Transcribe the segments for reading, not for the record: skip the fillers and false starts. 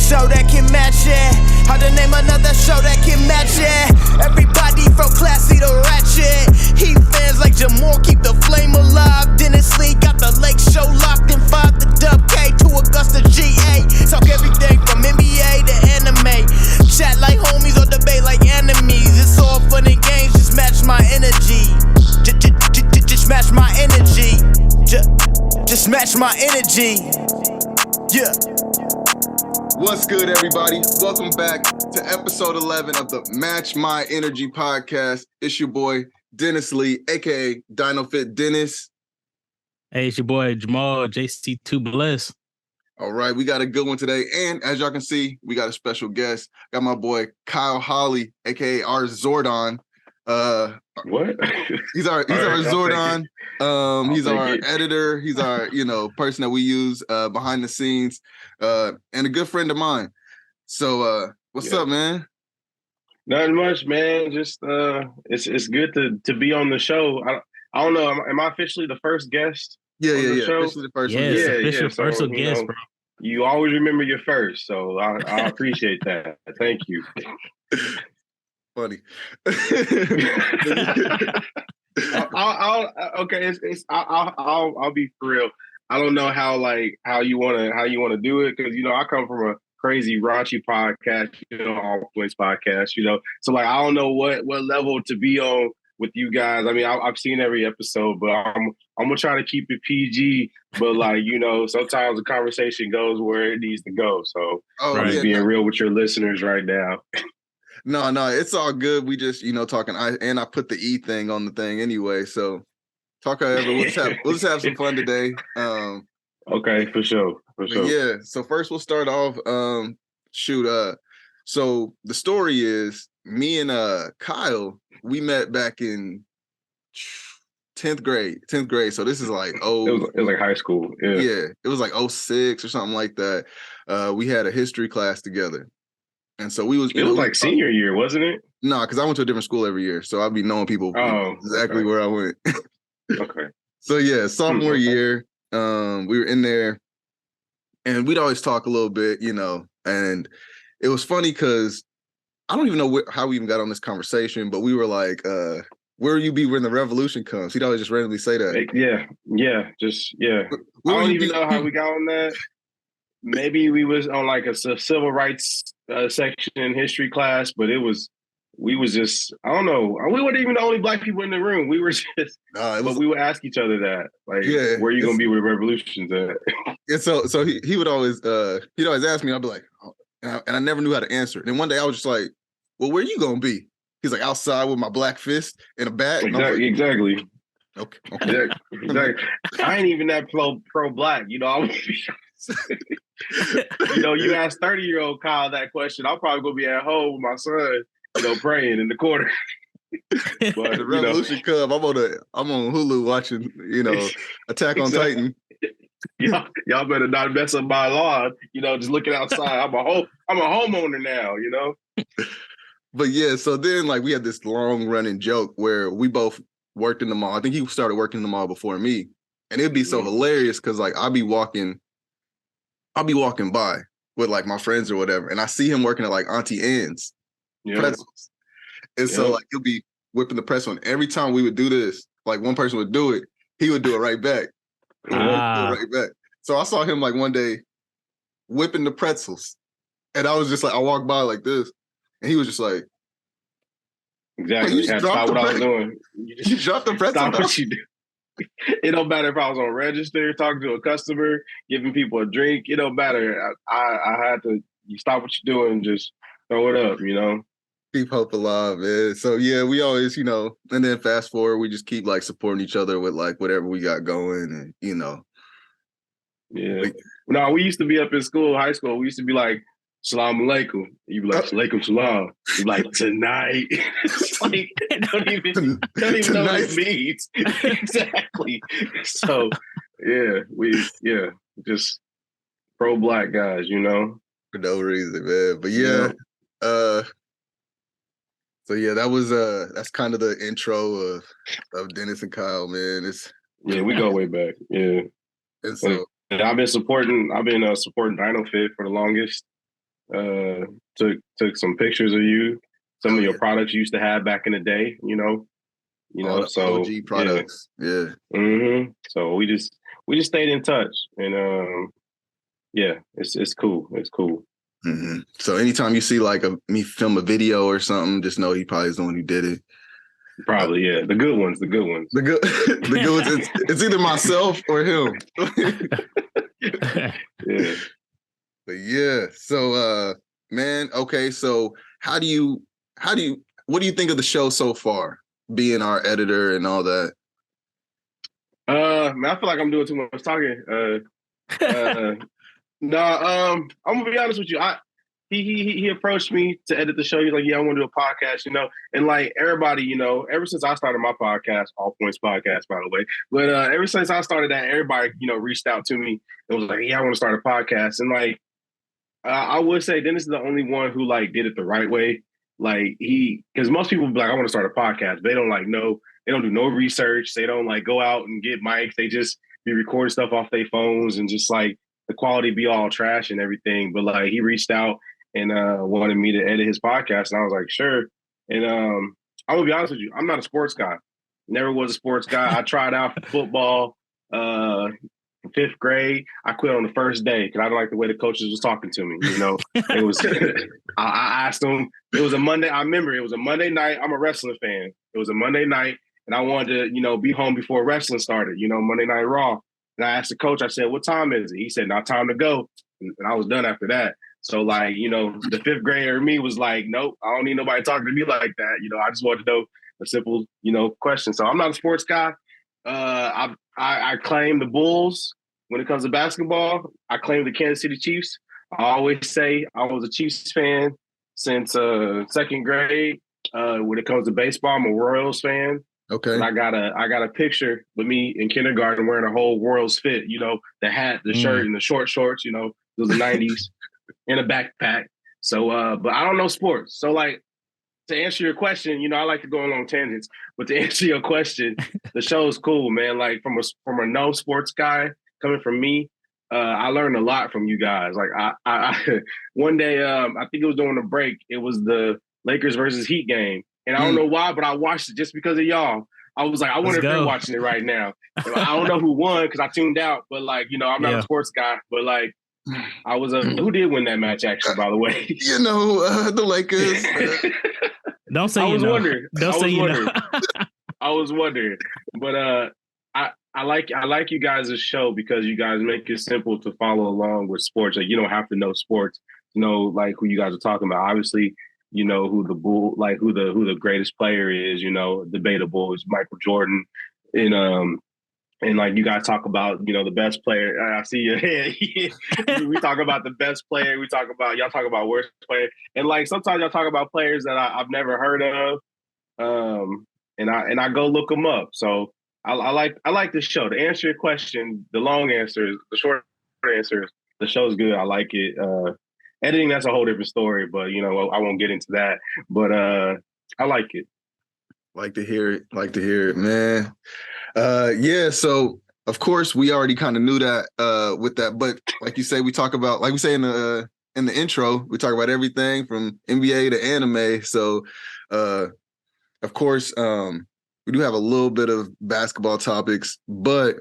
show that can match it. How to name another show that can match it. Everybody from classy to ratchet. Heat fans like Jamal keep the flame alive. Dennis Lee got the lake show locked in 5 to Dub K to Augusta GA. Talk everything from NBA to anime. Chat like homies or debate like enemies. It's all fun and games, just match my energy. Just match my energy. Just match my energy. Yeah. What's good, everybody? Welcome back to episode 11 of the Match My Energy podcast. It's your boy, Dennis Lee, aka Dino Fit Dennis. Hey, it's your boy, Jamal, JC2 Bless. All right, we got a good one today. And as y'all can see, we got a special guest. Got my boy, Kyle Holly, aka our Zordon. What? He's our Zordon. He's our editor. He's our, person that we use behind the scenes, and a good friend of mine. So, what's up, man? Nothing much, man. Just it's good to be on the show. I don't know. Am I officially the first guest? Yeah. Show? Officially the first one. Official first guest, bro. You always remember your first, so I appreciate that. Thank you. Funny. I'll be for real. I don't know how you want to do it, because I come from a crazy raunchy podcast, all place podcast, so I don't know what level to be on with you guys. I mean, I've seen every episode, but I'm gonna try to keep it PG. But sometimes the conversation goes where it needs to go. So I'm just being real with your listeners right now. No, it's all good. We just, talking. I put the E thing on the thing anyway. So talk however. We'll just have some fun today. Okay, for sure. Yeah. So first we'll start off. So the story is me and Kyle, we met back in 10th grade. So this is like it was like high school. Yeah. It was like 06 or something like that. We had a history class together. And so we was. It was like senior year, wasn't it? No, because I went to a different school every year, so I'd be knowing people exactly where I went. Okay. So yeah, sophomore year, we were in there, and we'd always talk a little bit, And it was funny because I don't even know how we even got on this conversation, but we were like, "Where will you be when the revolution comes?" He'd always just randomly say that. Yeah. I don't even know how we got on that. Maybe we was on like a civil rights section in history class, but we was just, I don't know. We weren't even the only black people in the room. We were just, but we would ask each other that, where are you going to be when the revolution's at? And so he would always, he'd always ask me, I'd be like, oh, and I never knew how to answer it. And one day I was just like, well, where are you going to be? He's like, outside with my black fist and a bat. Exactly. Okay. Exactly. I ain't even that pro-black, you ask 30-year-old Kyle that question, I'm probably gonna be at home with my son, praying in the corner. But the revolution come. I'm on Hulu watching, Attack on Titan. Y'all better not mess up my lawn. Just looking outside. I'm a homeowner now. But yeah, so then we had this long running joke where we both worked in the mall. I think he started working in the mall before me, and it'd be so hilarious because I'll be walking by with my friends or whatever, and I see him working at Auntie Anne's pretzels. And so he'll be whipping the pretzel, and every time we would do this, one person would do it, he would do it right back. So I saw him one day whipping the pretzels, and I was just I walked by like this, and he was just like, exactly. You just dropped what I was doing. You dropped the pretzel. Stop what you do. It don't matter if I was on register, talking to a customer, giving people a drink. It don't matter. I had to. You stop what you're doing, just throw it up. Keep hope alive, man. So yeah, we always, and then fast forward, we just keep supporting each other with whatever we got going, and Yeah. No, we used to be up in school, high school. We used to be like, Salam alaikum. You be like, alaikum salam. You be like, tonight. It's don't even know what it means. Exactly. So, just pro-black guys, For no reason, man. But yeah, so yeah, that was that's kind of the intro of Dennis and Kyle, man. We go way back. Yeah. And so I've been supporting Dino Fit for the longest. Took some pictures of you, some of your products you used to have back in the day. All the So OG products. Yeah. So we just stayed in touch, and it's cool. It's cool. So anytime you see like me film a video or something, just know he probably is the one who did it. Probably, yeah. The good ones. The good ones. It's either myself or him. Yeah. But yeah. So man, okay. So what do you think of the show so far? Being our editor and all that. Man, I feel like I'm doing too much talking. I'm gonna be honest with you. He approached me to edit the show. He's like, "Yeah, I want to do a podcast," and like everybody, ever since I started my podcast, All Points Podcast, by the way, but ever since I started that, everybody, reached out to me and was like, "Yeah, I want to start a podcast," and like, I would say Dennis is the only one who like did it the right way. Like because most people be like, "I want to start a podcast," but they don't they don't do no research. They don't like go out and get mics. They just be recording stuff off their phones and just like the quality be all trash and everything. But like he reached out and wanted me to edit his podcast, and I was like, sure. And I'm gonna be honest with you, I'm not a sports guy. Never was a sports guy. I tried out for football. Fifth grade, I quit on the first day because I didn't like the way the coaches was talking to me. It was. I asked them. It was a Monday. I remember it was a Monday night. I'm a wrestling fan. It was a Monday night, and I wanted to, be home before wrestling started. Monday Night Raw. And I asked the coach. I said, "What time is it?" He said, "Now time to go." And I was done after that. So like, the fifth grader in me was like, "Nope, I don't need nobody talking to me like that." I just wanted to know a simple, question. So I'm not a sports guy. I claim the Bulls when it comes to basketball. I claim the Kansas City Chiefs. I always say I was a Chiefs fan since second grade. When it comes to baseball, I'm a Royals fan. Okay. And I got a picture with me in kindergarten wearing a whole Royals fit. The hat, the shirt, and the short shorts. It was the '90s, and a backpack. So, but I don't know sports. So, like, to answer your question, I like to go on long tangents, but to answer your question, the show is cool, man. Like from a no sports guy coming from me, I learned a lot from you guys. Like I one day, I think it was during the break. It was the Lakers versus Heat game, and I don't know why, but I watched it just because of y'all. I was like, I wonder if they're watching it right now. I don't know who won because I tuned out, but like, I'm not a sports guy, but like. I was who did win that match actually, by the way? The Lakers. Don't say I was know. wondering. Don't say you know. I was wondering, but I like you guys' show because you guys make it simple to follow along with sports. Like you don't have to know sports to know like who you guys are talking about. Obviously, who the bull like who the greatest player is. Debatable is Michael Jordan, and like you guys talk about, the best player. I see your head. We talk about the best player. Y'all talk about worst player, and like sometimes y'all talk about players that I've never heard of, and I go look them up. So I like the show. To answer your question, the short answer is the show's good. I like it. Editing, that's a whole different story, but I won't get into that. But I like it. Like to hear it, man. Yeah, so of course we already kind of knew that with that, but like you say, we talk about, like we say in the intro, we talk about everything from NBA to anime. So of course we do have a little bit of basketball topics, but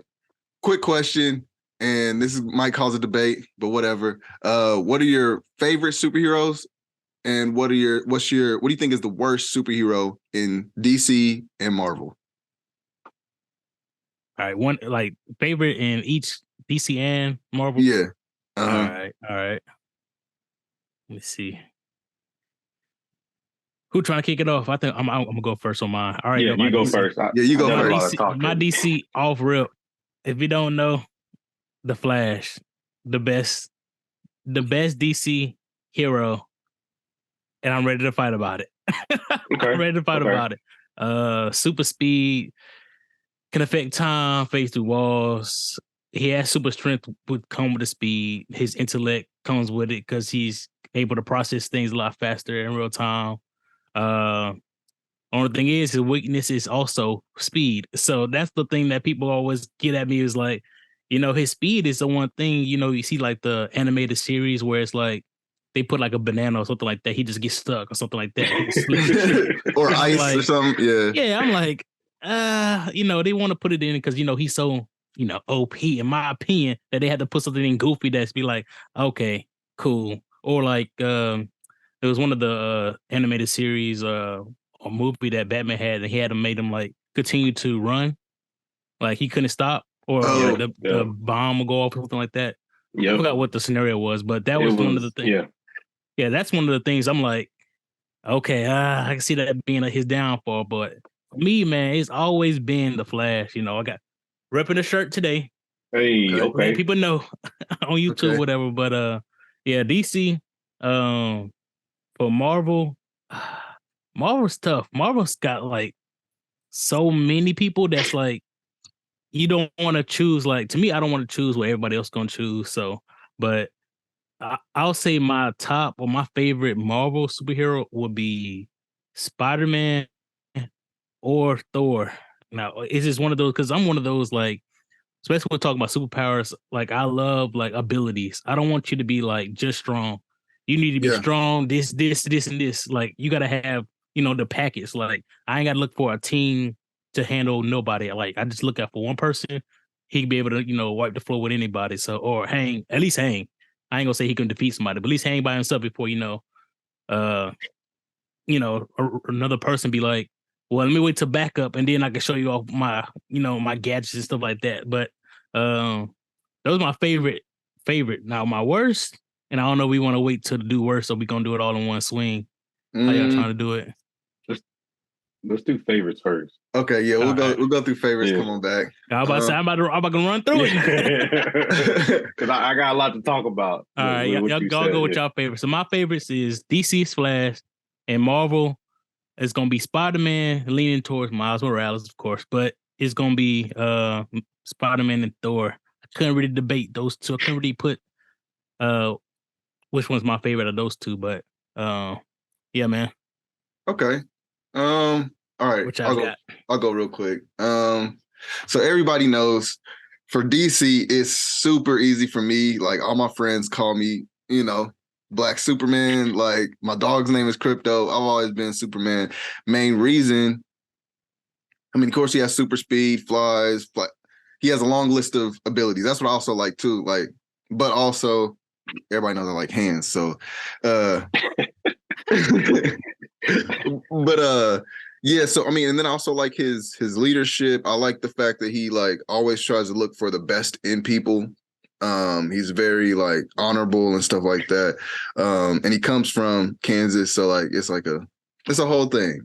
quick question, and this might cause a debate, but whatever. What are your favorite superheroes? And what do you think is the worst superhero in DC and Marvel? All right, one like favorite in each DC and Marvel. Yeah. All right. Let me see. Who trying to kick it off? I think I'm gonna go first on mine. All right, yeah, you go DC. first. You go first. DC, my DC off rip. If you don't know, the Flash, the best DC hero, and I'm ready to fight about it. Okay. I'm ready to fight about it. Super speed. Can affect time, phase through walls. He has super strength would come with the speed. His intellect comes with it because he's able to process things a lot faster in real time. Only thing is his weakness is also speed. So that's the thing that people always get at me is like, his speed is the one thing, you see like the animated series where it's like they put like a banana or something like that, he just gets stuck or something like that. or ice like, or something. Yeah. Yeah, I'm like, they want to put it in because he's so OP in my opinion that they had to put something in goofy that's be like, okay, cool. Or like it was one of the animated series or movie that Batman had, and he had to make him like continue to run, like he couldn't stop, or the bomb would go off or something like that. I forgot what the scenario was, but that was one of the things. Yeah, that's one of the things I'm like, okay, I can see that being his downfall, but for me, man, it's always been the Flash. I got repping the shirt today. Hey, okay. Letting people know on YouTube, Okay. whatever. But yeah, DC. For Marvel, Marvel's tough. Marvel's got like so many people that's like you don't want to choose. Like to me, I don't want to choose what everybody else gonna choose. So, but I'll say my top or my favorite Marvel superhero would be Spider-Man or Thor. Now, it's just one of those because I'm one of those like, especially when we're talking about superpowers. Like I love like abilities. I don't want you to be like just strong. You need to be strong. This, and this. Like you gotta have the package. Like I ain't gotta look for a team to handle nobody. Like I just look out for one person. He can be able to wipe the floor with anybody. So or at least hang. I ain't gonna say he can defeat somebody, but at least hang by himself before another person be like, well, let me wait to back up and then I can show you off my my gadgets and stuff like that. But those are my favorite. Now my worst, and I don't know if we want to wait to do worse, so we gonna do it all in one swing. How y'all trying to do it? Let's do favorites first. Okay, yeah, we'll go through favorites. Yeah. Come on back. I'm about to say I'm about to run through it because I got a lot to talk about. All right, y'all go with y'all favorites. So my favorites is DC's Flash, and Marvel is gonna be Spider-Man, leaning towards Miles Morales, of course, but it's gonna be Spider-Man and Thor. I couldn't really debate those two. I couldn't really put which one's my favorite of those two, but yeah, man. Okay. All right, I'll go real quick. So everybody knows for DC, it's super easy for me. Like all my friends call me, Black Superman. Like my dog's name is Crypto. I've always been Superman. Main reason, of course he has super speed, flies. He has a long list of abilities. That's what I also like too. Like, but also everybody knows I like hands. So, yeah, so and then I also like his leadership. I like the fact that he like always tries to look for the best in people. He's very like honorable and stuff like that. And he comes from Kansas, so like it's a whole thing,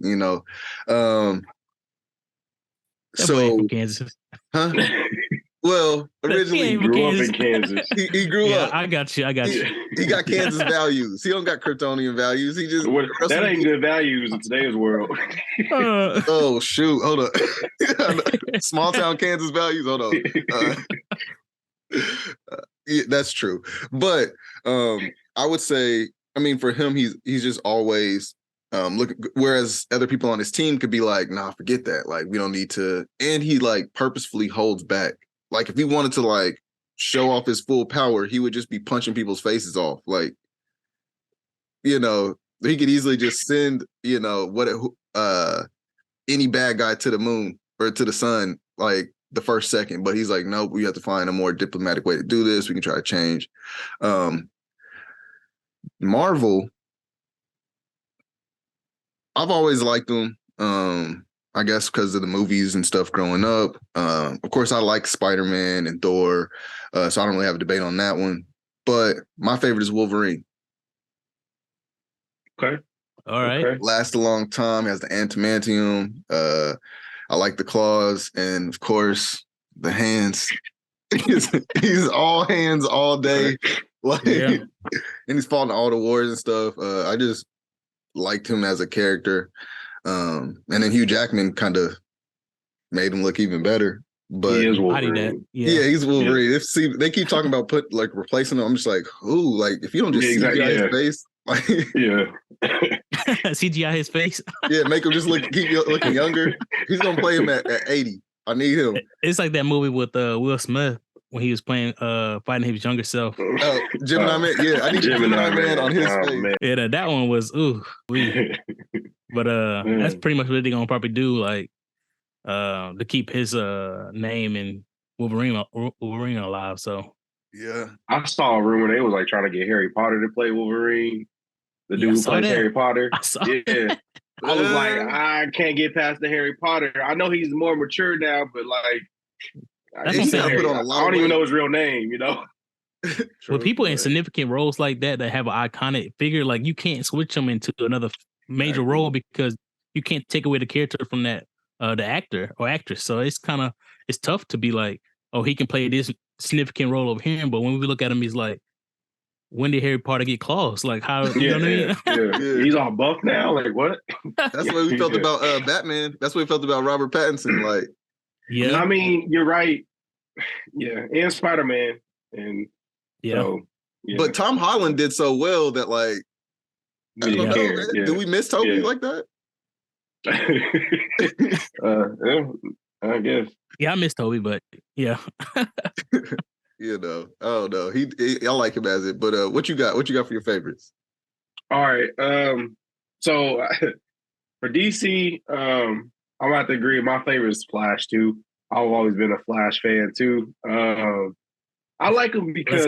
So from Kansas. Huh? Well, originally he grew up in Kansas. He grew up. I got you. He got Kansas values. He don't got Kryptonian values. He just that ain't good values in today's world. Oh shoot! Hold up. Small town Kansas values. Hold on. Yeah, that's true. But I would say, for him, he's just always looking. Whereas other people on his team could be like, "Nah, forget that. Like, we don't need to." And he like purposefully holds back. Like if he wanted to like show off his full power, he would just be punching people's faces off. Like, he could easily just send, any bad guy to the moon or to the sun, like the first second. But he's like, nope, we have to find a more diplomatic way to do this. We can try to change. Marvel, I've always liked them. I guess because of the movies and stuff growing up. Of course, I like Spider-Man and Thor, so I don't really have a debate on that one. But my favorite is Wolverine. Okay. All right. Okay. Lasts a long time. He has the adamantium. I like the claws. And, of course, the hands. he's all hands all day. Like, and he's fought in all the wars and stuff. I just liked him as a character. And then Hugh Jackman kind of made him look even better. But he is Wolverine. Yeah, he's Wolverine. Yeah. They keep talking about replacing him. I'm just like, who? Like, if you don't just CGI his face, like CGI his face. Yeah, make him just keep looking younger. He's gonna play him at 80. I need him. It's like that movie with Will Smith. when he was playing fighting his younger self. Oh, Gemini Man. Yeah, I need Gemini Man on his face. Man. Yeah, that one was But that's pretty much what they're gonna probably do, like to keep his name and Wolverine alive. So yeah, I saw a rumor they was like trying to get Harry Potter to play Wolverine. The dude who plays Harry Potter. Yeah. I was like, I can't get past the Harry Potter. I know he's more mature now, but like, I don't even know his real name, you know? With people in significant roles like that have an iconic figure, like you can't switch them into another major role because you can't take away the character from that the actor or actress. So it's tough to be like, oh, he can play this significant role over him, but when we look at him, he's like, when did Harry Potter get claws? Like how you know what I mean? Yeah. He's all buff now. Like what? That's what we felt about Batman. That's what we felt about Robert Pattinson. Like, yeah, I mean, you're right. Yeah, and Spider-Man, and so, yeah. But Tom Holland did so well that like, I don't know, do we miss Toby like that? I guess. Yeah, I miss Toby, but yeah. You know, oh no, I like him as it. But what you got? What you got for your favorites? All right. So for DC, I'm about to agree. My favorite is Flash too. I've always been a Flash fan too. I like him because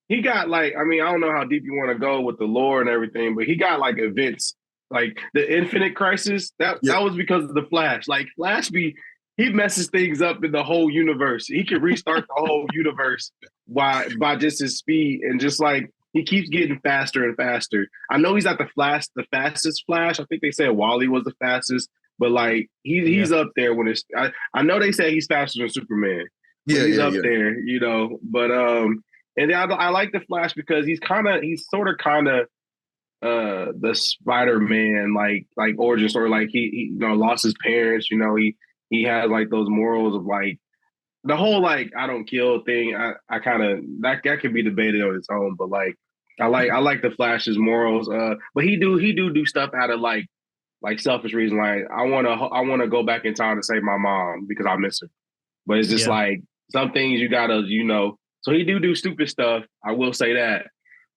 he got like, I mean, I don't know how deep you want to go with the lore and everything, but he got like events like the Infinite Crisis. That was because of the Flash. Like Flash he messes things up in the whole universe. He can restart the whole universe by just his speed, and just like he keeps getting faster and faster. I know he's not the fastest Flash. I think they said Wally was the fastest, but like he's up there when it's. I know they say he's faster than Superman. He's up there, you know. But and I like the Flash because he's sort of the Spider-Man like origin story. Like he you know lost his parents. You know he has like those morals of like the whole like I don't kill thing. I kind of that could be debated on its own, but like I like the Flash's morals. But he do stuff out of like selfish reason. Like I wanna go back in time to save my mom because I miss her. But it's just like some things you gotta So he do stupid stuff. I will say that,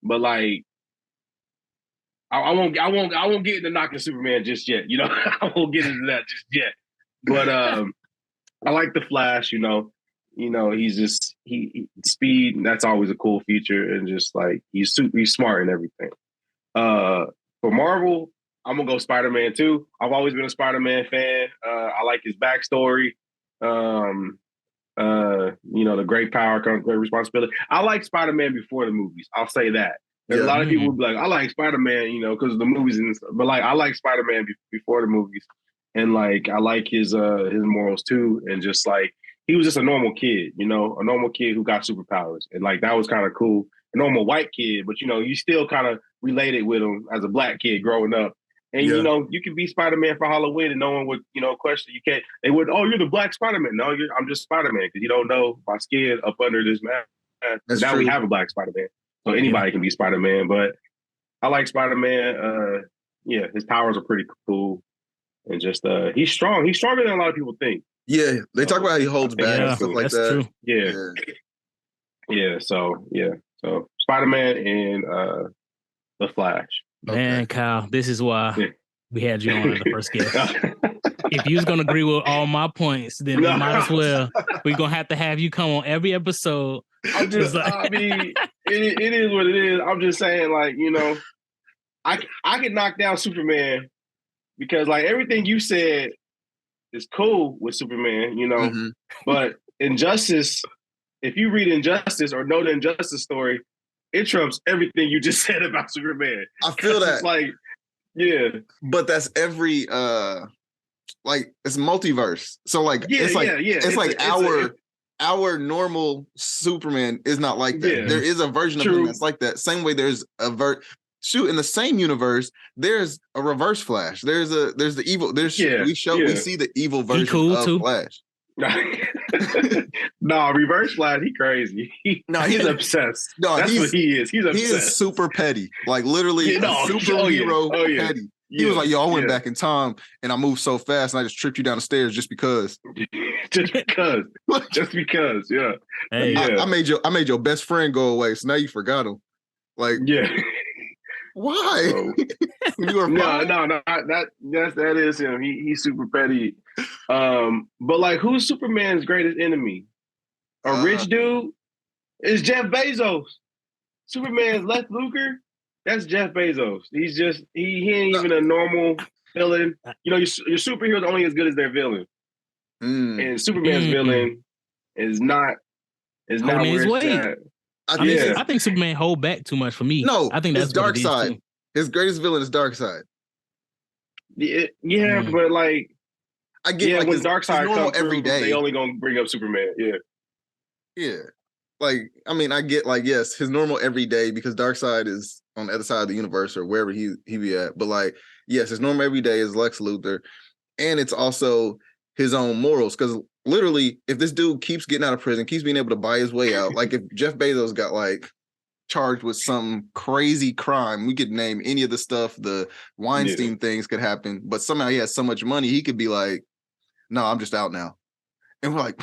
but like. I won't get into knocking Superman just yet. You know, I won't get into that just yet. But I like the Flash. You know, he's just speed. That's always a cool feature, and just like he's smart and everything. For Marvel, I'm gonna go Spider-Man too. I've always been a Spider-Man fan. I like his backstory. The great power comes great responsibility. I like Spider-Man before the movies. I'll say that. There's a lot of people who be like, I like Spider-Man, because of the movies and stuff. But like, I like Spider-Man before the movies, and like, I like his morals too. And just like, he was just a normal kid, a normal kid who got superpowers, and like that was kind of cool. A normal white kid, but you still kind of related with him as a black kid growing up. And you can be Spider-Man for Halloween, and no one would question. You can't. They would. Oh, you're the black Spider-Man. No, I'm just Spider-Man because you don't know my skin up under this mask. Now we have a black Spider-Man. So anybody can be Spider-Man, but I like Spider-Man. His powers are pretty cool, and just he's strong. He's stronger than a lot of people think. Yeah, they talk about how he holds back and stuff like that. True. So Spider-Man and the Flash. Man, Kyle, this is why we had you on as the first guest. If you was gonna agree with all my points, then we might as well. We're gonna have you come on every episode. I'm just, I mean, it is what it is. I'm just saying, like, I could knock down Superman because, like, everything you said is cool with Superman, but Injustice, if you read Injustice or know the Injustice story, it trumps everything you just said about Superman. I feel that. It's like, but that's every, like, it's multiverse. So, like, it's like our normal Superman is not like that. Yeah. There is a version of him that's like that. Same way there's in the same universe, there's a reverse Flash. There's the evil. We see the evil version of Flash. No, reverse Flash, he crazy. He's obsessed. No, that's what he is. He's obsessed. He is super petty. Like literally superhero petty. He was like, yo, I went back in time and I moved so fast and I just tripped you down the stairs just because. just because, yeah. Hey, I made your best friend go away, so now you forgot him. Like, yeah. Why? You were that is him. He's super petty. But like, who's Superman's greatest enemy? A rich dude? It's Jeff Bezos. Superman's Lex Luthor? That's Jeff Bezos. He's just he ain't even a normal villain. You know, your superheroes only as good as their villain. And Superman's villain is not where it's at. I think Superman hold back too much for me. No, I think that's Dark Side. His greatest villain is Dark Side. Yeah, but like, I get like when Dark Side comes every day, they only gonna bring up Superman. Yeah. Like, I mean, I get like, yes, his normal every day because Dark Side is on the other side of the universe or wherever he be at. But like, yes, his normal every day is Lex Luthor, and it's also his own morals. Because literally, if this dude keeps getting out of prison, keeps being able to buy his way out, like if Jeff Bezos got like charged with some crazy crime, we could name any of the stuff, the Weinstein things could happen, but somehow he has so much money, he could be like, no, I'm just out now. And we're like,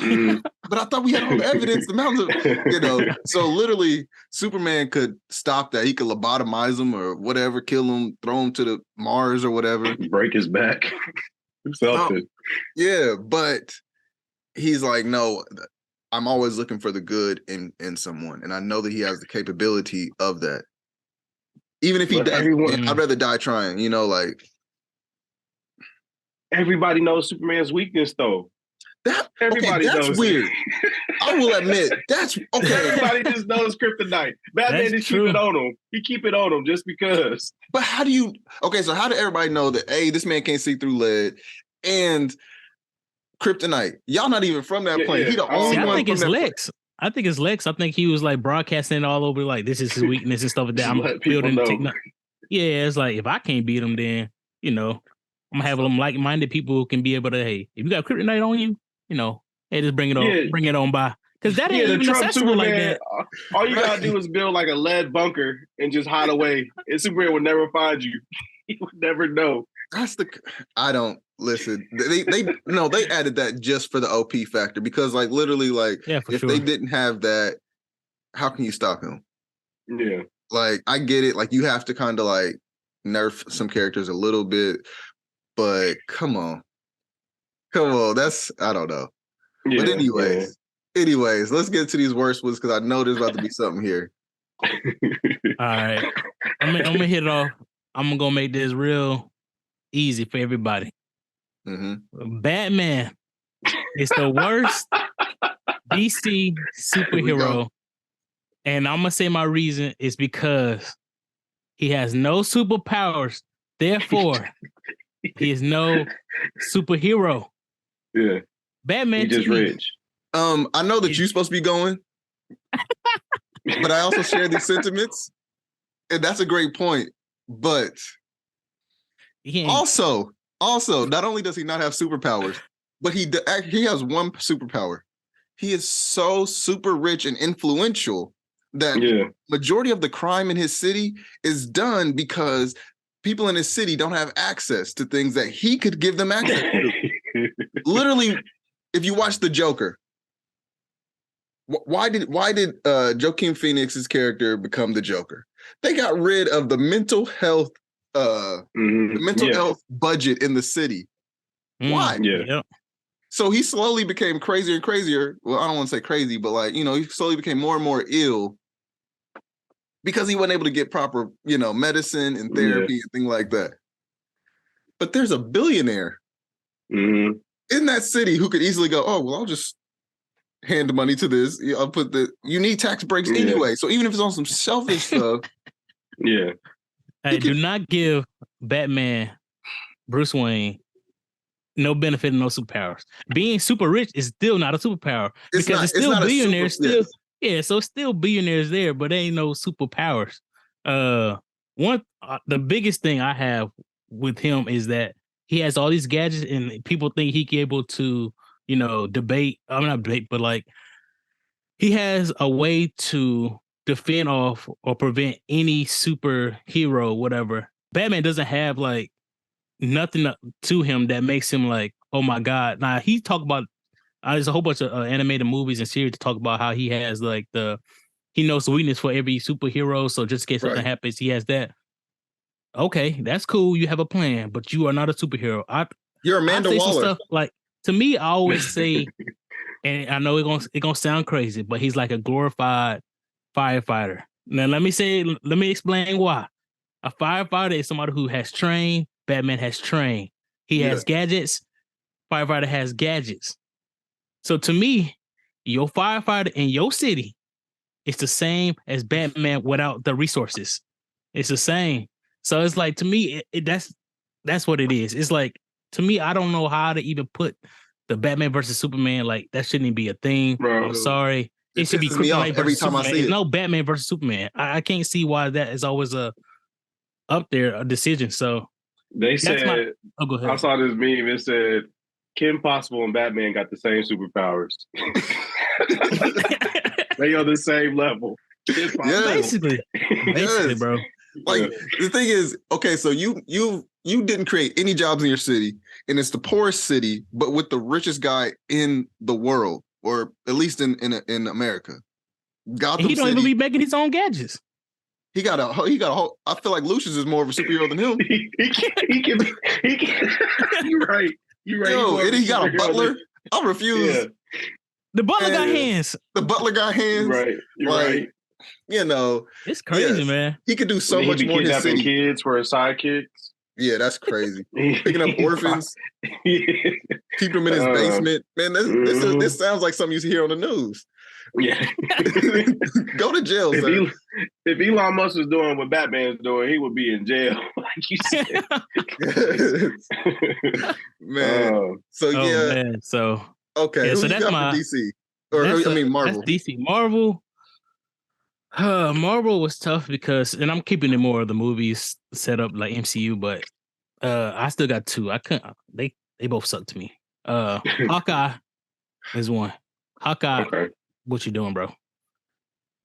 but I thought we had all the evidence, the mountains of, so literally Superman could stop that. He could lobotomize him or whatever, kill him, throw him to the Mars or whatever. Break his back. Yeah, but he's like, no, I'm always looking for the good in someone. And I know that he has the capability of that. Even if he doesn't, I'd rather die trying, like. Everybody knows Superman's weakness, though. Everybody knows. That's weird. I will admit, that's okay. Everybody just knows kryptonite. Batman just keep it on him. He keep it on him just because. But how do everybody know that, A, this man can't see through lead, and kryptonite? Y'all not even from that planet. He the only one. I think it's Lex. I think it's Lex. I think he was like broadcasting all over, like, this is his weakness and stuff like that. I'm building technology. Yeah, it's like, if I can't beat him, then, I'm gonna have them like-minded people who can be able to, hey, if you got kryptonite on you, hey, just bring it on, bring it on by. Because that ain't even accessible like that. All you gotta do is build like a lead bunker and just hide away, and Superman would never find you. He would never know. I don't listen. They added that just for the OP factor because, like, literally, like, if they didn't have that, how can you stop him? Yeah, like, I get it. Like, you have to kind of like nerf some characters a little bit, but come on. That's, I don't know. Yeah, but anyways, let's get to these worst ones because I know there's about to be something here. All right, I'm gonna hit it off. I'm gonna make this real easy for everybody. Batman is the worst DC superhero, and I'm gonna say my reason is because he has no superpowers. Therefore, he is no superhero. Yeah, Batman. He's just rich. I know that you're supposed to be going, but I also share these sentiments, and that's a great point. But also, not only does he not have superpowers, but he has one superpower. He is so super rich and influential that majority of the crime in his city is done because people in his city don't have access to things that he could give them access to. Literally, if you watch The Joker, why did Joaquin Phoenix's character become the Joker? They got rid of the mental health health budget in the city. Why? Yeah. So he slowly became crazier and crazier. Well, I don't want to say crazy, but like, he slowly became more and more ill because he wasn't able to get proper, medicine and therapy and things like that. But there's a billionaire in that city who could easily go, oh, well, I'll just hand the money to this. I'll put you need tax breaks anyway. So even if it's on some selfish stuff. Yeah. Hey, do not give Batman, Bruce Wayne, no benefit and no superpowers. Being super rich is still not a superpower because it's still billionaires. So it's still billionaires there, but ain't no superpowers. The biggest thing I have with him is that he has all these gadgets, and people think he can able to, debate. I'm not debate, but like he has a way to defend off or prevent any superhero, whatever. Batman doesn't have like nothing to him that makes him like, oh my god. Now he talk about there's a whole bunch of animated movies and series to talk about how he has like he knows the weakness for every superhero. So just in case something happens, he has that. Okay, that's cool. You have a plan, but you are not a superhero. You're Amanda Waller. Stuff, like to me, I always say, and I know it's gonna sound crazy, but he's like a glorified firefighter. Now let me explain why. A firefighter is somebody who has trained. Batman has trained. He has gadgets. Firefighter has gadgets. So to me, your firefighter in your city is the same as Batman without the resources. It's the same. So it's like, to me, that's what it is. It's like, to me, I don't know how to even put the Batman versus Superman. Like, that shouldn't even be a thing. Bro, I'm sorry. It should be Kryptonite every time Superman. I see it. No Batman versus Superman. I can't see why that is always up there, a decision. So they said, go ahead. I saw this meme. It said, Kim Possible and Batman got the same superpowers. They on the same level. Basically, bro. Like the thing is, okay, so you didn't create any jobs in your city, and it's the poorest city, but with the richest guy in the world, or at least in America. Gotham He don't City, even be making his own gadgets. He got a whole. I feel like Lucius is more of a superhero than him. he can. You're right. Yo, and he got a butler. I refuse. Yeah. The butler got hands. The butler got hands. Right. You're right. You know, it's crazy, man. He could do so much more in his city. Kids for his sidekicks. Yeah, that's crazy. Picking up orphans, keep them in his basement. Man, this sounds like something you hear on the news. Yeah. Go to jail, sir. If Elon Musk was doing what Batman's doing, he would be in jail, like you said. Man. So okay. Yeah, who so you that's got for DC? Or Marvel. That's DC. Marvel was tough because, and I'm keeping it more of the movies set up like MCU, but I still got two. I couldn't. They both suck to me. Hawkeye is one. Hawkeye, okay. What you doing, bro?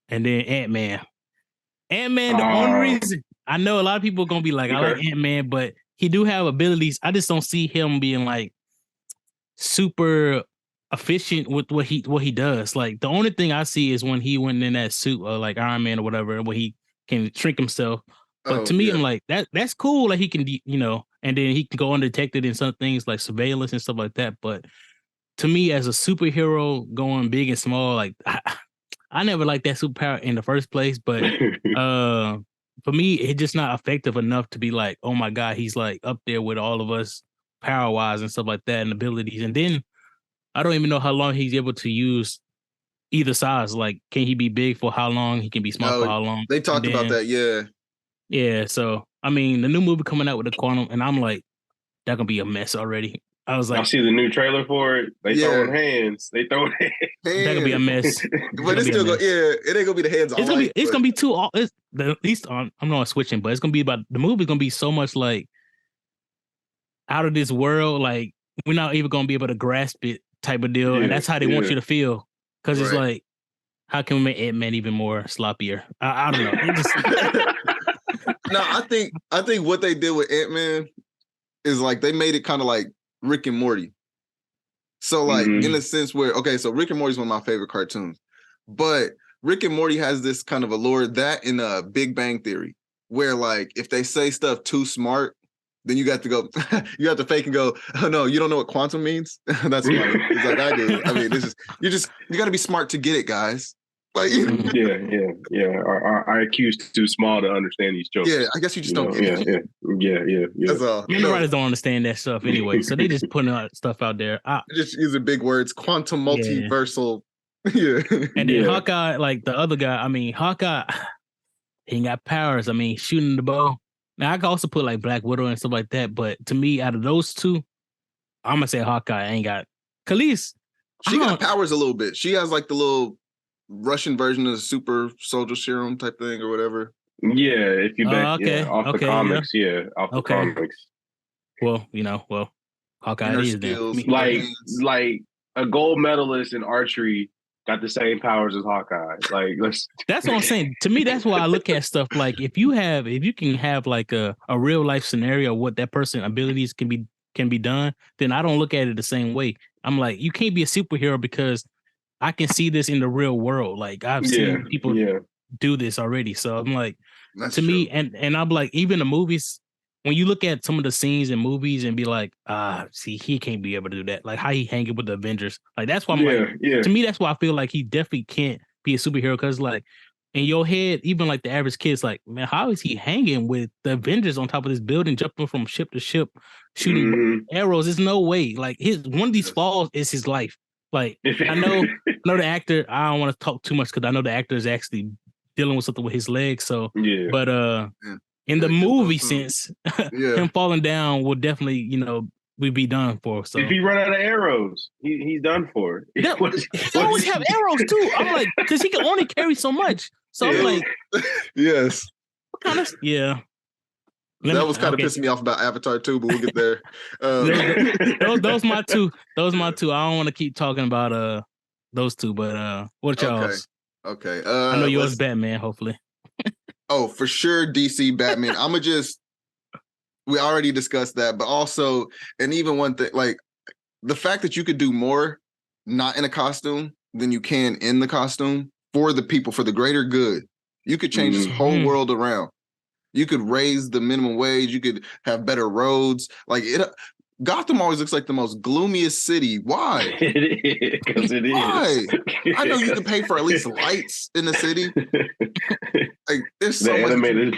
And then Ant-Man. Ant-Man, the only reason I know a lot of people are gonna be like, I like Ant-Man, but he do have abilities. I just don't see him being like super efficient with what he does. Like the only thing I see is when he went in that suit or like Iron Man or whatever, where he can shrink himself. But to me, I'm like, that's cool. Like he can, and then he can go undetected in some things like surveillance and stuff like that. But to me, as a superhero going big and small, like I never liked that superpower in the first place. But for me, it's just not effective enough to be like, oh my God, he's like up there with all of us power wise and stuff like that and abilities. And then I don't even know how long he's able to use either size. Like, can he be big for how long? He can be small for how long? They talked about that, yeah. Yeah, so, I mean, the new movie coming out with the Quantum, and I'm like, that gonna be a mess already. I was like... I see the new trailer for it. They throwing hands. That gonna be a mess. But it's still it ain't gonna be the hands it's gonna be too... at least, I'm not switching, but it's gonna be about... The movie's gonna be so much, like, out of this world, like, we're not even gonna be able to grasp it type of deal, and that's how they want you to feel. Because it's like, how can we make Ant-Man even more sloppier? I don't know. No, I think what they did with Ant-Man is like they made it kind of like Rick and Morty. So like in a sense where, okay, so Rick and Morty is one of my favorite cartoons, but Rick and Morty has this kind of allure, that in a Big Bang Theory, where like if they say stuff too smart, then you got to go, you have to fake and go, oh no, you don't know what quantum means? That's smart. It's like I do. I mean, you got to be smart to get it, guys. Like, yeah. Our IQ's too small to understand these jokes. Yeah, I guess you just don't. Yeah. That's all. The writers don't understand that stuff anyway, so they just putting stuff out there. Just using big words, quantum multiversal. Yeah. And then Hawkeye, like the other guy, I mean, Hawkeye, he ain't got powers. I mean, shooting the bow. Now I can also put like Black Widow and stuff like that, but to me, out of those two, I'm gonna say Hawkeye ain't got. Khalees, she got powers a little bit. She has like the little Russian version of the super soldier serum type thing or whatever. Yeah, if you bet off the comics, off the comics. Well, Hawkeye is there. Like a gold medalist in archery got the same powers as Hawkeye. Like, That's what I'm saying. To me, that's why I look at stuff like if you can have like a real life scenario of what that person abilities can be done, then I don't look at it the same way. I'm like, you can't be a superhero because I can see this in the real world. Like I've seen people do this already. So I'm like, That's to true. me, and I'm like, even the movies, when you look at some of the scenes in movies and be like, see, he can't be able to do that. Like how he hanging with the Avengers. Like that's why I'm like, to me, that's why I feel like he definitely can't be a superhero because like in your head, even like the average kid's like, man, how is he hanging with the Avengers on top of this building, jumping from ship to ship, shooting arrows? There's no way. Like one of these falls is his life. Like I know the actor. I don't want to talk too much because I know the actor is actually dealing with something with his legs. So, but in the movie sense, him falling down will definitely, we be done for. So if he run out of arrows, he's done for. He always have arrows too. I'm like, because he can only carry so much. So I'm like, yes, kind of, yeah. That was kind of pissing me off about Avatar too, but we'll get there. Those my two. Those my two. I don't want to keep talking about those two, but what y'all's? Okay. I know yours Batman, hopefully. Oh, for sure, DC Batman. We already discussed that, but also, and even one thing, like the fact that you could do more not in a costume than you can in the costume for the people, for the greater good. You could change this whole world around. You could raise the minimum wage. You could have better roads. Like Gotham always looks like the most gloomiest city. Why? Because it Why? is. I know you can pay for at least lights in the city. Like there's so the animated.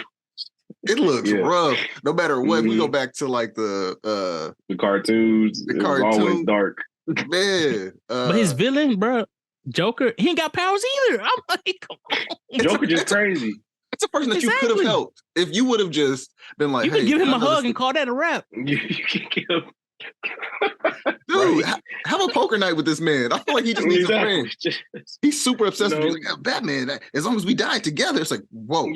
It looks rough. No matter what, we go back to like the cartoons. The cartoons always dark. Man, but his villain, bro, Joker, he ain't got powers either. I'm like, come on. Joker just crazy. It's a person that you could have helped if you would have just been like, you can give him a hug and call that a rap. You can give him. Dude, have a poker night with this man. I feel like he just needs a friend. He's super obsessed with like, Batman. As long as we die together, it's like, whoa.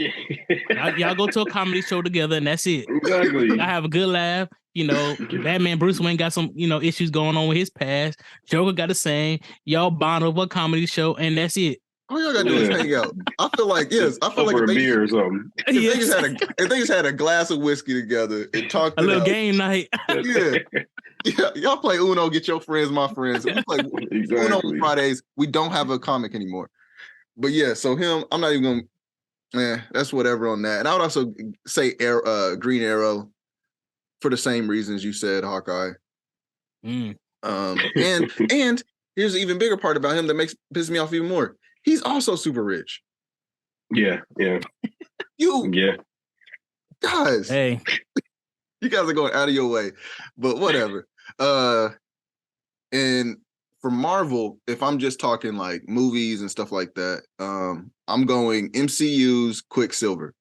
Y'all go to a comedy show together, and that's it. Exactly. I have a good laugh. Batman, Bruce Wayne got some, issues going on with his past. Joker got the same. Y'all bond over a comedy show, and that's it. All y'all gotta do is hang out. I feel like over a beer or something. If they just had a glass of whiskey together and talked a little game night. Yeah, y'all play Uno. Get your friends, my friends. We play Uno on Fridays. We don't have a comic anymore. But yeah, so him, I'm not even gonna. That's whatever on that. And I would also say Green Arrow for the same reasons you said Hawkeye. And here's an even bigger part about him that pisses me off even more. He's also super rich. Yeah. Guys. Hey. You guys are going out of your way. But whatever. And for Marvel, if I'm just talking like movies and stuff like that, I'm going MCU's Quicksilver.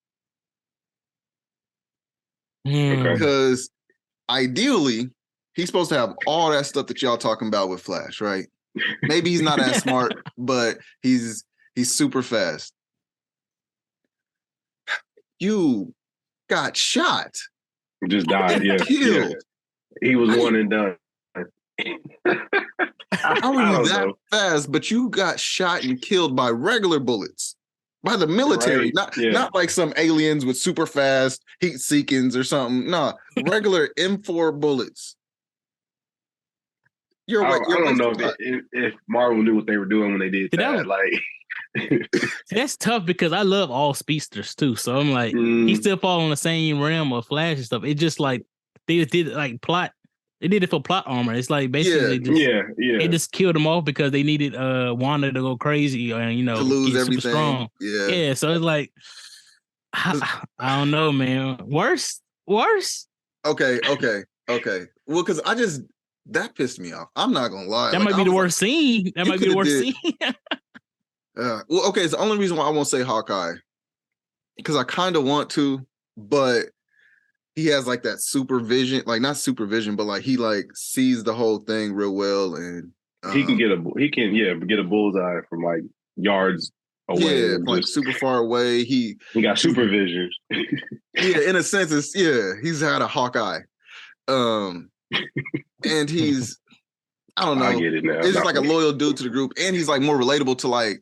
Because ideally, he's supposed to have all that stuff that y'all talking about with Flash, right? Maybe he's not as smart, but he's super fast. You got shot. Just died, killed. He was one and done. How are you that fast, but you got shot and killed by regular bullets? By the military, not like some aliens with super fast heat seekings or something. No, regular M4 bullets. I don't know if Marvel knew what they were doing when they did that. That's tough because I love all speedsters too. So I'm like, he still fall in the same realm of Flash and stuff. It just like they just did like plot. They did it for plot armor. It's like basically they just killed them off because they needed Wanda to go crazy and to lose everything. Super strong. Yeah. So it's like I don't know, man. Worse. Okay. Well, because that pissed me off. I'm not gonna lie. That might be the worst scene. That might be the worst scene. Well, okay. It's the only reason why I won't say Hawkeye, because I kind of want to, but he has like that supervision, like not supervision, but like he like sees the whole thing real well, and he can get a bullseye from like yards away. Yeah, like super far away. He got supervision. Yeah, in a sense, he's had a Hawkeye. And I don't know. I get it now. It's just like a loyal dude to the group, and he's like more relatable to like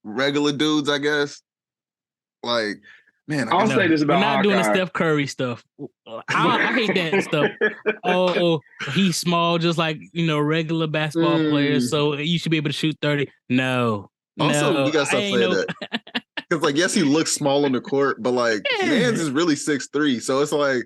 regular dudes, I guess. Like, man, I'll say this about we're not doing the Hawkeye. Steph Curry stuff. I hate that stuff. Oh, he's small, just like regular basketball players, so you should be able to shoot 30. No, also, we gotta stop saying that. Because, like, yes, he looks small on the court, but like, Mans is really 6'3", so it's like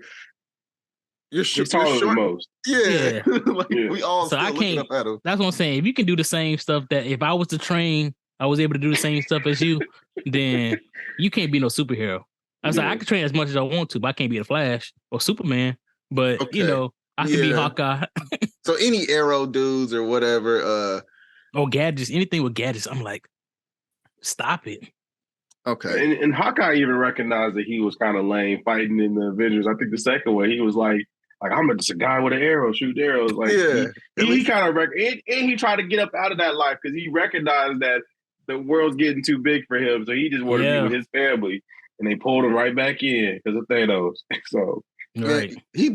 you're taller than most. Yeah. Like, yeah. We all so still looking up at him. That's what I'm saying. If you can do the same stuff that if I was to train, I was able to do the same stuff as you, then you can't be no superhero. I was like, I can train as much as I want to, but I can't be the Flash or Superman. But I can be Hawkeye. So any Arrow dudes or whatever, or gadgets, anything with gadgets, I'm like, stop it. Okay. And Hawkeye even recognized that he was kind of lame fighting in the Avengers. I think the second one, he was like I'm just a guy with an arrow, shoot arrows. Like he kind of and he tried to get up out of that life because he recognized that the world's getting too big for him, so he just wanted to be with his family, and they pulled him right back in because of Thanos. So right, he's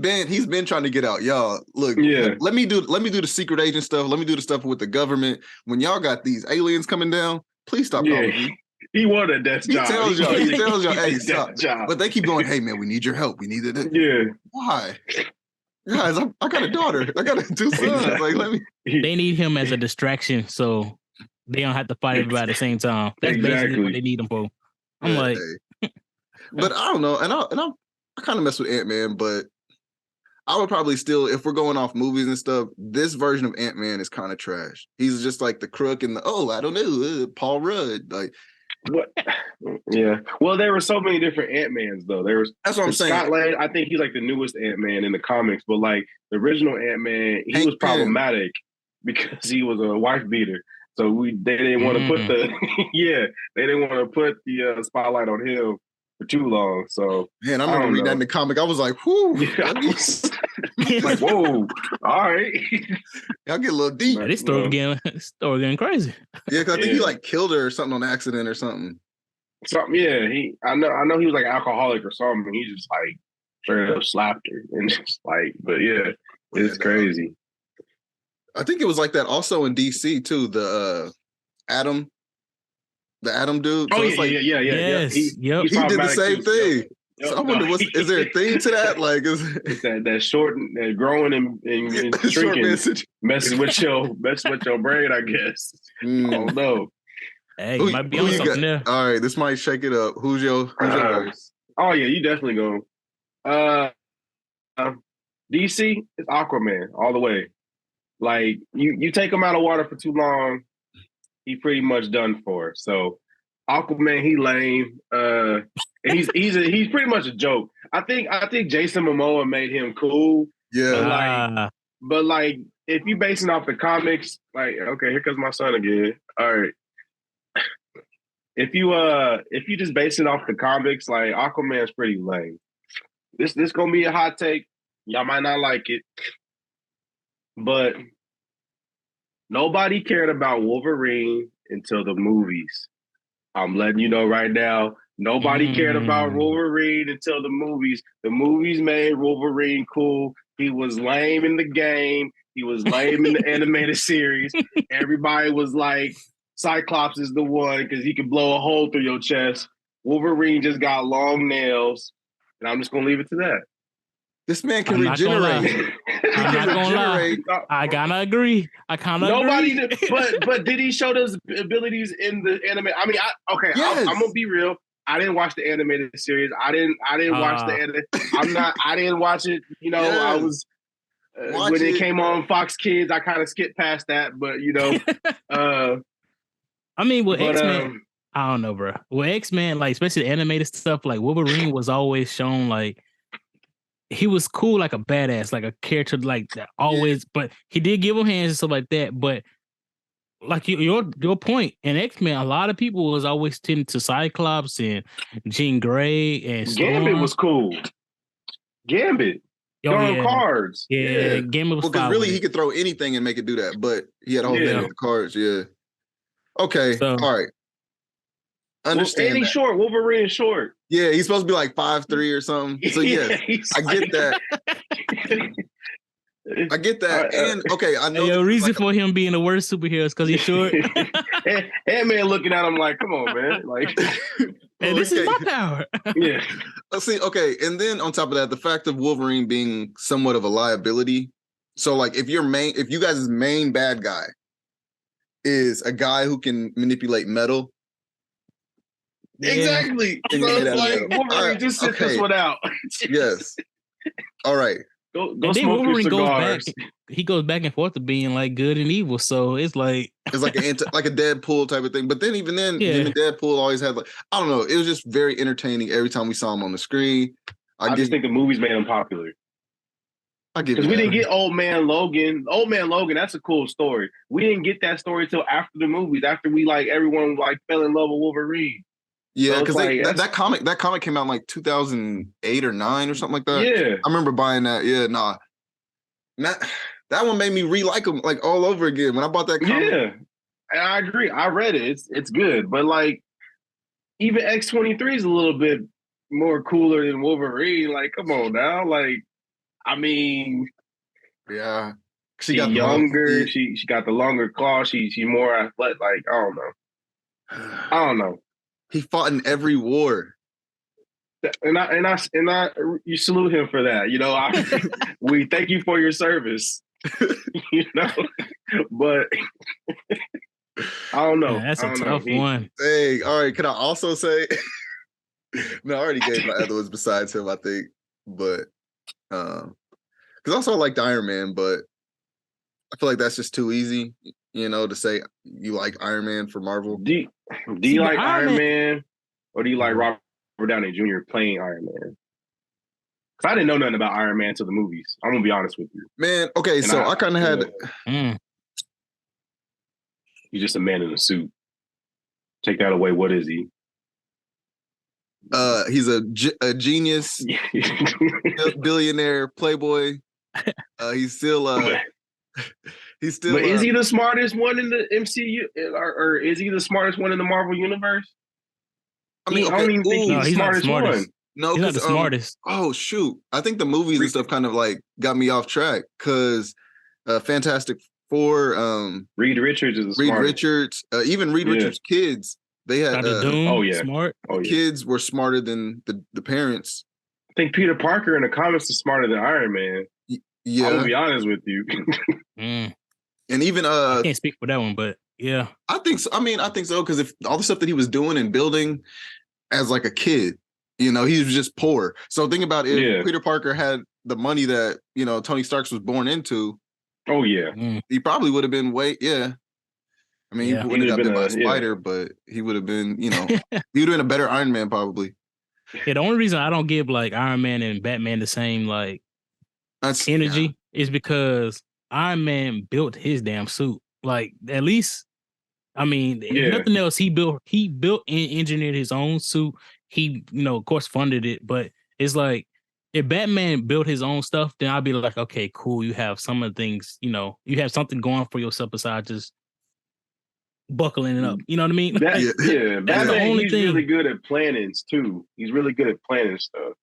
been trying to get out, y'all. Look, let me do the secret agent stuff. Let me do the stuff with the government. When y'all got these aliens coming down, please stop calling me. He wanted a desk job. He tells y'all, hey, stop. But they keep going, hey man, we need your help. We need it. Yeah. Why? Guys, I got a daughter. I got 2 sons. Like, They need him as a distraction, so they don't have to fight everybody at the same time. That's basically what they need him for. I'm like, but I don't know, and I kind of mess with Ant-Man, but I would probably still, if we're going off movies and stuff, this version of Ant-Man is kind of trash. He's just like the crook and I don't know, Paul Rudd, like. What? Yeah. Well, there were so many different Ant-Mans though. That's what I'm saying. Scott Lang, I think he's like the newest Ant-Man in the comics, but like the original Ant-Man, he was problematic because he was a wife beater. So they didn't want to put they didn't want to put the spotlight on him for too long. So man, I remember reading that in the comic. I was like, whoo. Like, whoa, all right. Y'all get a little deep. This story getting crazy. Yeah, because I think he like killed her or something on accident or something. I know he was like alcoholic or something. He just like straight up slapped her and just like, but it's crazy. I think it was like that also in DC too. The Atom dude. Oh, so yeah. Yes. He did the same thing. Yep. So I wonder, is there a theme to that? Like, it's that short, that growing and shrinking, messing with your brain, I guess. I don't know. Hey, you might be on something there. All right, this might shake it up. Who's your verse? Oh yeah, you definitely go. DC is Aquaman all the way. Like you take him out of water for too long, he pretty much done for. So Aquaman, he lame. And he's pretty much a joke. I think Jason Momoa made him cool. Yeah. But like if you basing off the comics, like okay, here comes my son again. All right. If you just base it off the comics, like Aquaman's pretty lame. This gonna be a hot take. Y'all might not like it, but nobody cared about Wolverine until the movies. I'm letting you know right now. Nobody cared about Wolverine until the movies. The movies made Wolverine cool. He was lame in the game. He was lame in the animated series. Everybody was like, Cyclops is the one because he can blow a hole through your chest. Wolverine just got long nails. And I'm just going to leave it to that. This man can regenerate. I'm not gonna lie. I gotta agree. Nobody did, but did he show those abilities in the anime? I mean, I'm gonna be real. I didn't watch the animated series. I didn't watch the anime. I didn't watch it. You know, I was when it came on Fox Kids. I kind of skipped past that, but you know, I mean, with X-Men, I don't know, bro. With X-Men, like especially the animated stuff, like Wolverine was always shown like. He was cool, like a badass, like a character like that always, but he did give him hands and stuff like that. But like your point in X-Men, a lot of people was always tending to Cyclops and Jean Grey and Storm. Gambit was cool. Gambit. Throwing cards. Yeah, Gambit was because really he could throw anything and make it do that, but he had a whole thing with the cards, Okay, all right. Understand. And he's short. Wolverine is short. Yeah, he's supposed to be like 5'3" or something. So yeah, I get that. I get that. And okay, I know. Hey, reason for him being the worst superhero is because he's short. Ant-Man looking at him like, come on, man. Like, hey, this is my power. Yeah. Let's see. Okay, and then on top of that, the fact of Wolverine being somewhat of a liability. So, like, if you guys' main bad guy is a guy who can manipulate metal. Yeah. Exactly. So it's like, Wolverine, just sit this one out. Yes. All right. Go smoke your cigars. He goes back and forth to being like good and evil. So it's like a Deadpool type of thing. But then even then, him and Deadpool always had like, I don't know. It was just very entertaining every time we saw him on the screen. I just think the movies made him popular. Because we didn't get Old Man Logan. Old Man Logan, that's a cool story. We didn't get that story till after the movies. After we everyone fell in love with Wolverine. Yeah, because that comic came out in like 2008 or 9 or something like that. Yeah, I remember buying that. Yeah, that one made me re-like him like all over again when I bought that comic. Yeah, and I agree. I read it. It's good, but like even X-23 is a little bit more cooler than Wolverine. Like, come on now. Like, I mean, yeah, she got younger. She got the longer claw. She more athletic. Like, I don't know. He fought in every war, and you salute him for that. You know, we thank you for your service. You know, but I don't know. Yeah, that's a tough one. Hey, all right. Can I also say? No, I already gave my other ones besides him, I think, but because also I liked Iron Man, but I feel like that's just too easy. You know, to say you like Iron Man for Marvel. Do you like Iron Man, or do you like Robert Downey Jr. playing Iron Man? Because I didn't know nothing about Iron Man till the movies. I'm gonna be honest with you, man. Okay, and so I kind of had. He's just a man in a suit. Take that away. What is he? He's a genius, billionaire, playboy. He's still. But is he the smartest one in the MCU, or is he the smartest one in the Marvel universe? I mean, I don't even think he's the smartest one. No, he's not the smartest. Oh shoot! I think the movies and stuff kind of like got me off track because Fantastic Four. Reed Richards is the smartest. Reed Richards, even Reed Richards' kids, they had smart. Kids were smarter than the parents. I think Peter Parker in the comics is smarter than Iron Man. Yeah, I'm gonna be honest with you. And even I can't speak for that one, but yeah, I think so. I mean, I think so because if all the stuff that he was doing and building as like a kid, you know, he was just poor. So think about if Peter Parker had the money that Tony Stark was born into. Oh yeah, he probably would have been I mean, he would have got bit by a spider, but he would have been, he would have been a better Iron Man probably. Yeah, the only reason I don't give like Iron Man and Batman the same like energy is because Iron Man built his damn suit. Like, at least, I mean, if nothing else, he built and engineered his own suit. He, of course, funded it. But it's like, if Batman built his own stuff, then I'd be like, okay, cool. You have some of the things, you have something going for yourself besides just buckling it up. You know what I mean? Batman, he's really good at planning too. He's really good at planning stuff.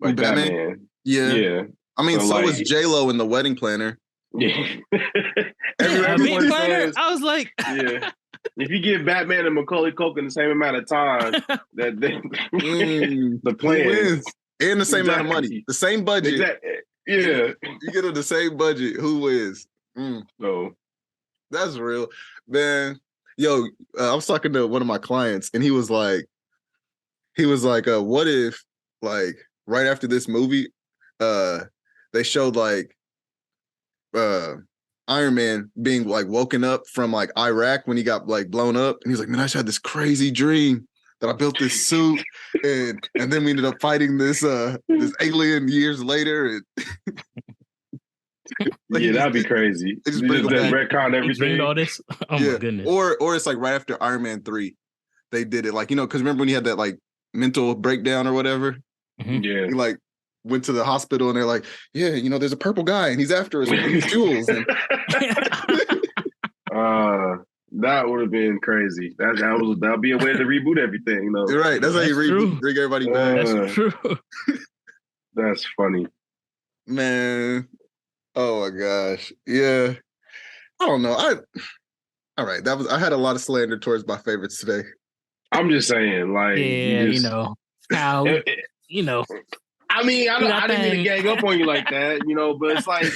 Like Batman. Yeah. I mean, so was J-Lo in The Wedding Planner. Yeah. Everyone says, I was like, if you give Batman and Macaulay Culkin the same amount of time, the plan wins. And the same amount of money, the same budget. Exactly. Yeah, you get the same budget. Who wins? No, that's real, man. Yo, I was talking to one of my clients, and he was like, what if like right after this movie, they showed like Iron Man being like woken up from like Iraq when he got like blown up, and he's like, man, I just had this crazy dream that I built this suit, and then we ended up fighting this alien years later. And like, that'd be crazy. They just retcon everything. All this. Oh my goodness. Or it's like right after Iron Man 3, they did it. Like, because remember when he had that like mental breakdown or whatever? Mm-hmm. Yeah. He like went to the hospital and they're like, yeah, there's a purple guy and he's after us with these jewels. And that would have been crazy. That'd be a way to reboot everything. Though. You're right. That's how you bring everybody back. That's true. That's funny. Man. Oh my gosh. Yeah. I don't know. All right. I had a lot of slander towards my favorites today. I'm just saying, like, Yeah, you how it, I mean, I didn't mean to gang up on you like that, but it's like,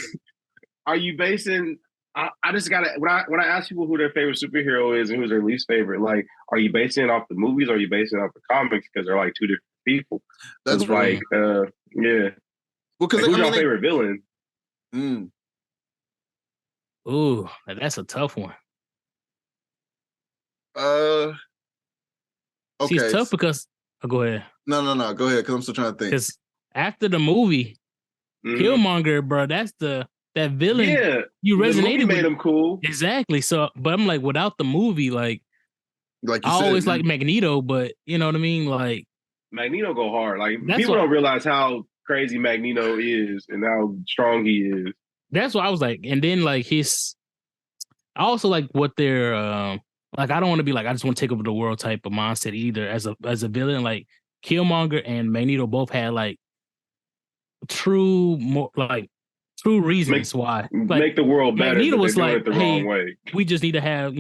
are you basing? I just gotta when I ask people who their favorite superhero is and who's their least favorite, like, are you basing it off the movies or are you basing it off the comics? Because they're like two different people. That's like, yeah. Well, because like, who's your favorite villain? Ooh, that's a tough one. Okay. See, it's tough because go ahead. No. Go ahead, because I'm still trying to think. Because after the movie, Killmonger, bro, that's that villain. Yeah, you resonated with. Made him cool. Exactly. So, but I'm like, without the movie, like I always like Magneto, but you know what I mean? Like Magneto go hard. Like people don't realize how crazy Magneto is and how strong he is. That's what I was like. And then like I also like what they're like. I don't want to be like I just want to take over the world type of mindset either. As a villain, like Killmonger and Magneto both had like true reasons why make the world better. Magneto was like, the wrong way. We just need to have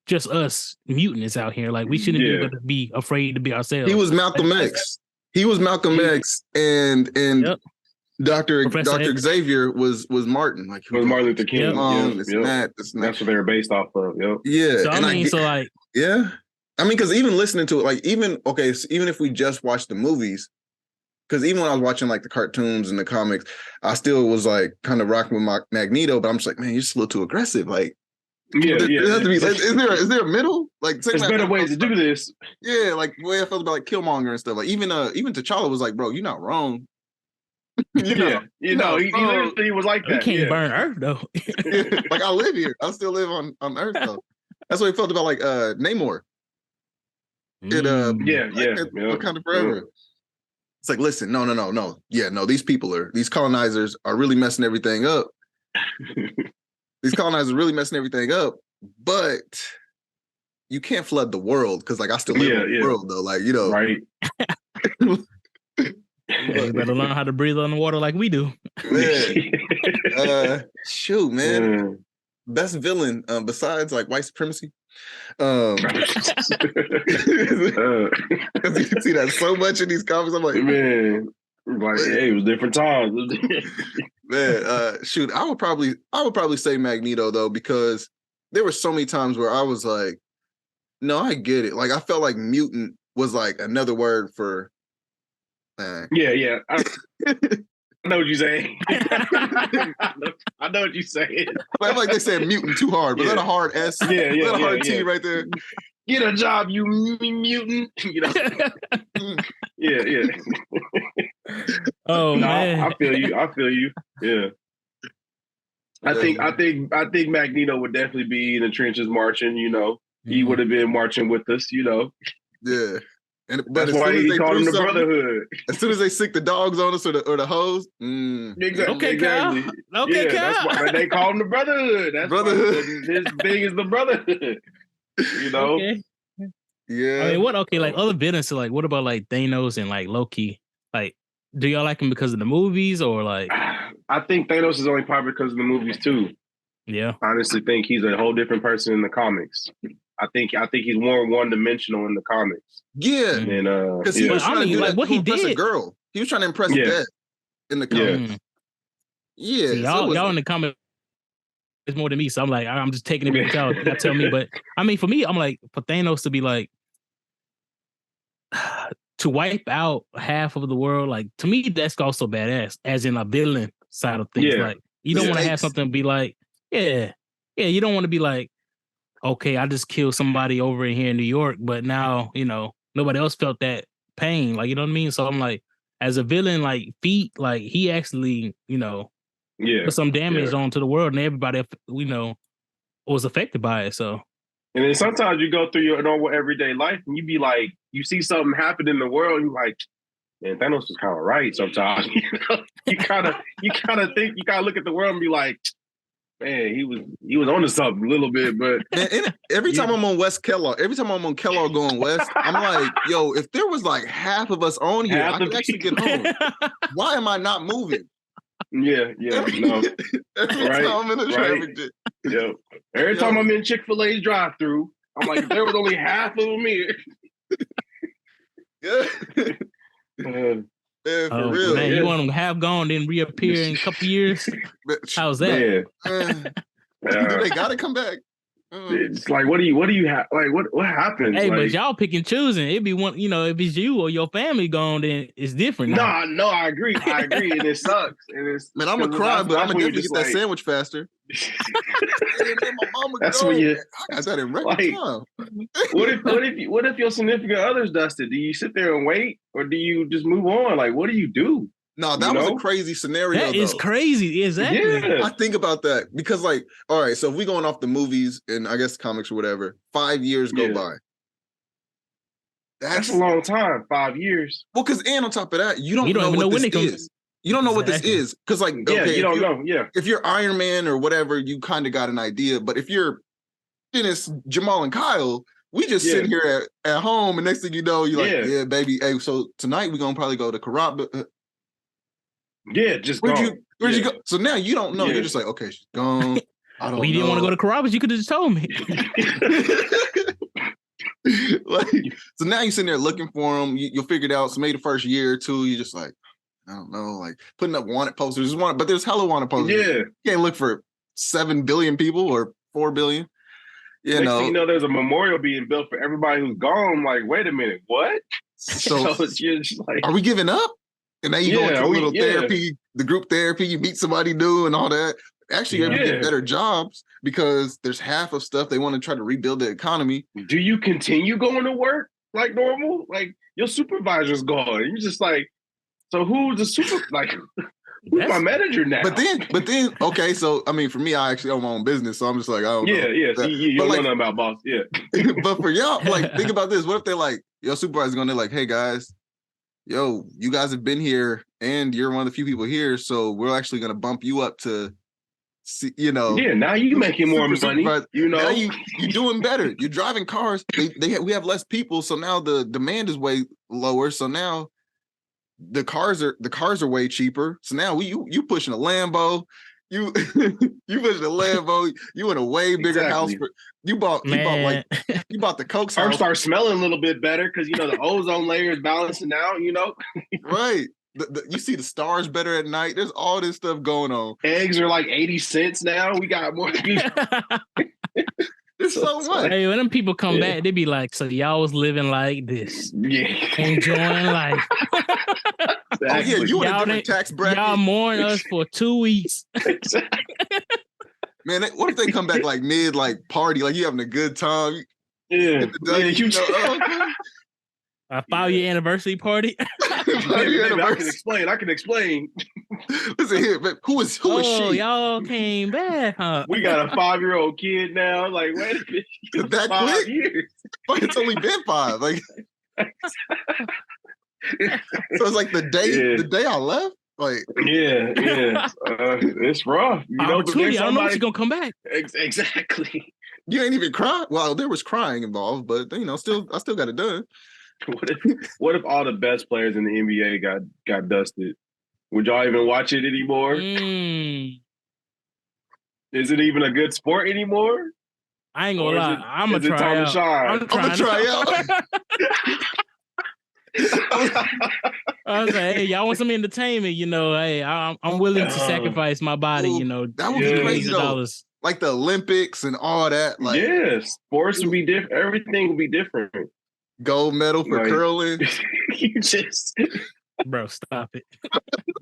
just us mutants out here. Like we shouldn't be able to be afraid to be ourselves. He was Malcolm X. He was Malcolm X, and Dr. Xavier was Martin. Like was Martin Luther King. That's what they were based off of. Yep. Yeah. So, yeah. I mean, because even listening to it, like even if we just watch the movies, because even when I was watching like the cartoons and the comics, I still was like kind of rocking with my Magneto, but I'm just like, man, you're just a little too aggressive. Like, there has to be, is there a middle? Like, there's better ways to do this. Yeah, like the way I felt about like Killmonger and stuff. Like even T'Challa was like, bro, you're not wrong. He literally was like that. He can't burn Earth though. Like I live here. I still live on Earth though. That's what he felt about like Namor. Wakanda Forever. Yeah. It's like, listen, no. Yeah, no, these colonizers are really messing everything up. These colonizers are really messing everything up, but you can't flood the world because like I still live in the world though. Like, right. You better learn how to breathe underwater like we do. Shoot, man. Best villain besides like white supremacy. You see that so much in these comics. I'm like, man, like, hey, it was different times. Man, shoot, I would probably say Magneto though, because there were so many times where I was like, no, I get it. Like I felt like mutant was like another word for yeah. I know what you're saying. I know what you're saying. I like they said mutant too hard. Was that a hard S? Yeah. Was that a hard T right there? Get a job, you mutant. Yeah. Oh man, I feel you. Yeah. I think Magneto would definitely be in the trenches marching. He would have been marching with us. Yeah. But that's why he called him the Brotherhood. As soon as they sick the dogs on us or the hose, exactly. Okay, Kyle. Okay, Kyle. That's why they call him the Brotherhood. That's Brotherhood. His thing is the Brotherhood. Okay. Yeah. I mean, like other villains? So like, what about like Thanos and like Loki? Like, do y'all like him because of the movies or like? I think Thanos is only popular because of the movies too. Yeah. I honestly think he's a whole different person in the comics. I think he's more one-dimensional in the comics. Yeah, because he was trying to do like that what to he impress did. a girl. He was trying to impress Death in the comics. Yeah, See, y'all in the comics is more than me, so I'm like, I'm just taking it y'all tell me. But I mean, for me, I'm like, for Thanos to be like to wipe out half of the world, like to me, that's also badass. As in a villain side of things, like you don't want to have something be like, you don't want to be like, okay, I just killed somebody over here in New York, but now, nobody else felt that pain. Like, you know what I mean? So I'm like, as a villain, like feet, like he actually, put some damage onto the world and everybody, was affected by it. So. And then sometimes you go through your normal everyday life and you be like, you see something happen in the world, you like, man, Thanos was kind of right sometimes. You kind of think, you kind of look at the world and be like, man, he was onto something a little bit, but every time I'm on Kellogg going west, I'm like, yo, if there was like half of us on here, I could actually get home. Why am I not moving? Yeah, no. Every Right, time I'm in the right. traffic jam. Yeah. Every time I'm in Chick-fil-A's drive-thru, I'm like, if there was only half of them here. Yeah. Uh, For real. Man, Yeah. you want them half gone, then reappear in a couple years? How's that? Do they gotta come back? It's like, what do you have? Like, what happens? Hey, like, but y'all pick and choosing. It'd be one, if it's you or your family gone, then it's different. No, I agree, and it sucks. And it's Man, I'm gonna cry, but I'm gonna definitely get that like, sandwich faster. My mama that's go. when you. I got that in record Like, time. What if your significant other's dusted? Do you sit there and wait, or do you just move on? Like, what do you do? No, that was a crazy scenario. That is crazy. Exactly. I think about that because, like, all right, so if we going off the movies and I guess comics or whatever, 5 years go by. That's a long time. 5 years. Well, because and on top of that, you don't know what this is. You don't know what this is because, like, okay, you don't know. Yeah, if you're Iron Man or whatever, you kind of got an idea. But if you're Dennis, Jamal, and Kyle, we just sit here at home, and next thing you know, you're like, yeah, baby. Hey, so tonight we're gonna probably go to Karab. Yeah, just where'd you go? So now you don't know. You're just like, okay, she's gone. I don't know. You didn't want to go to Carrabba's, you could have just told me. Like, so now you're sitting there looking for them. You'll figure it out. So maybe the first year or two, you're just like, I don't know, like putting up wanted posters. But there's hella wanted posters. Yeah. You can't look for 7 billion people or 4 billion. Next thing you know, there's a memorial being built for everybody who's gone. I'm like, wait a minute, what? So you're just like, are we giving up? And then you go into a little therapy, the group therapy, you meet somebody new and all that. Actually, you're able to get better jobs because there's half of stuff they want to try to rebuild the economy. Do you continue going to work like normal? Like your supervisor's gone. You're just like, so who's the who's my manager now? But then, okay, so I mean, for me, I actually own my own business, so I'm just like, I don't know. You don't know nothing about boss. Yeah. But for y'all, like, think about this. What if they're like, your supervisor's going to like, hey guys, yo, you guys have been here and you're one of the few people here, so we're actually going to bump you up to, see, now you making more money. Now you're doing better. You're driving cars. We have less people, so now the demand is way lower. So now the cars are way cheaper. So now you pushing a Lambo. You pushing a Lambo. You in a way bigger house. You bought the Coke's house. Start smelling a little bit better because the ozone layer is balancing out. Right. You see the stars better at night. There's all this stuff going on. Eggs are like 80 cents now. We got more people. There's so much. Hey, when them people come back, they be like, so y'all was living like this. Yeah. Enjoying life. Exactly. Oh, yeah, you in a different tax bracket. Y'all mourn us for 2 weeks. Man, what if they come back like mid, like party, like you having a good time? Yeah. A 5-year anniversary party. I can explain. Listen here, but who is she? Y'all came back, huh? We got a 5-year-old kid now. Like, wait a minute. That 5 quick? years. It's only been 5. Like, so it's like the day I left. Like, it's rough. I don't know if she's gonna come back. Exactly. You ain't even crying. Well, there was crying involved, but I still got it done. What if all the best players in the NBA got dusted? Would y'all even watch it anymore? Is it even a good sport anymore? I ain't gonna lie. I'm gonna try out. I'm gonna try out. I was like, hey, y'all want some entertainment? Hey, I'm willing to sacrifice my body. That would be crazy though. Like the Olympics and all that. Like, sports would be different. Everything would be different. Gold medal for curling. You just, bro, stop it.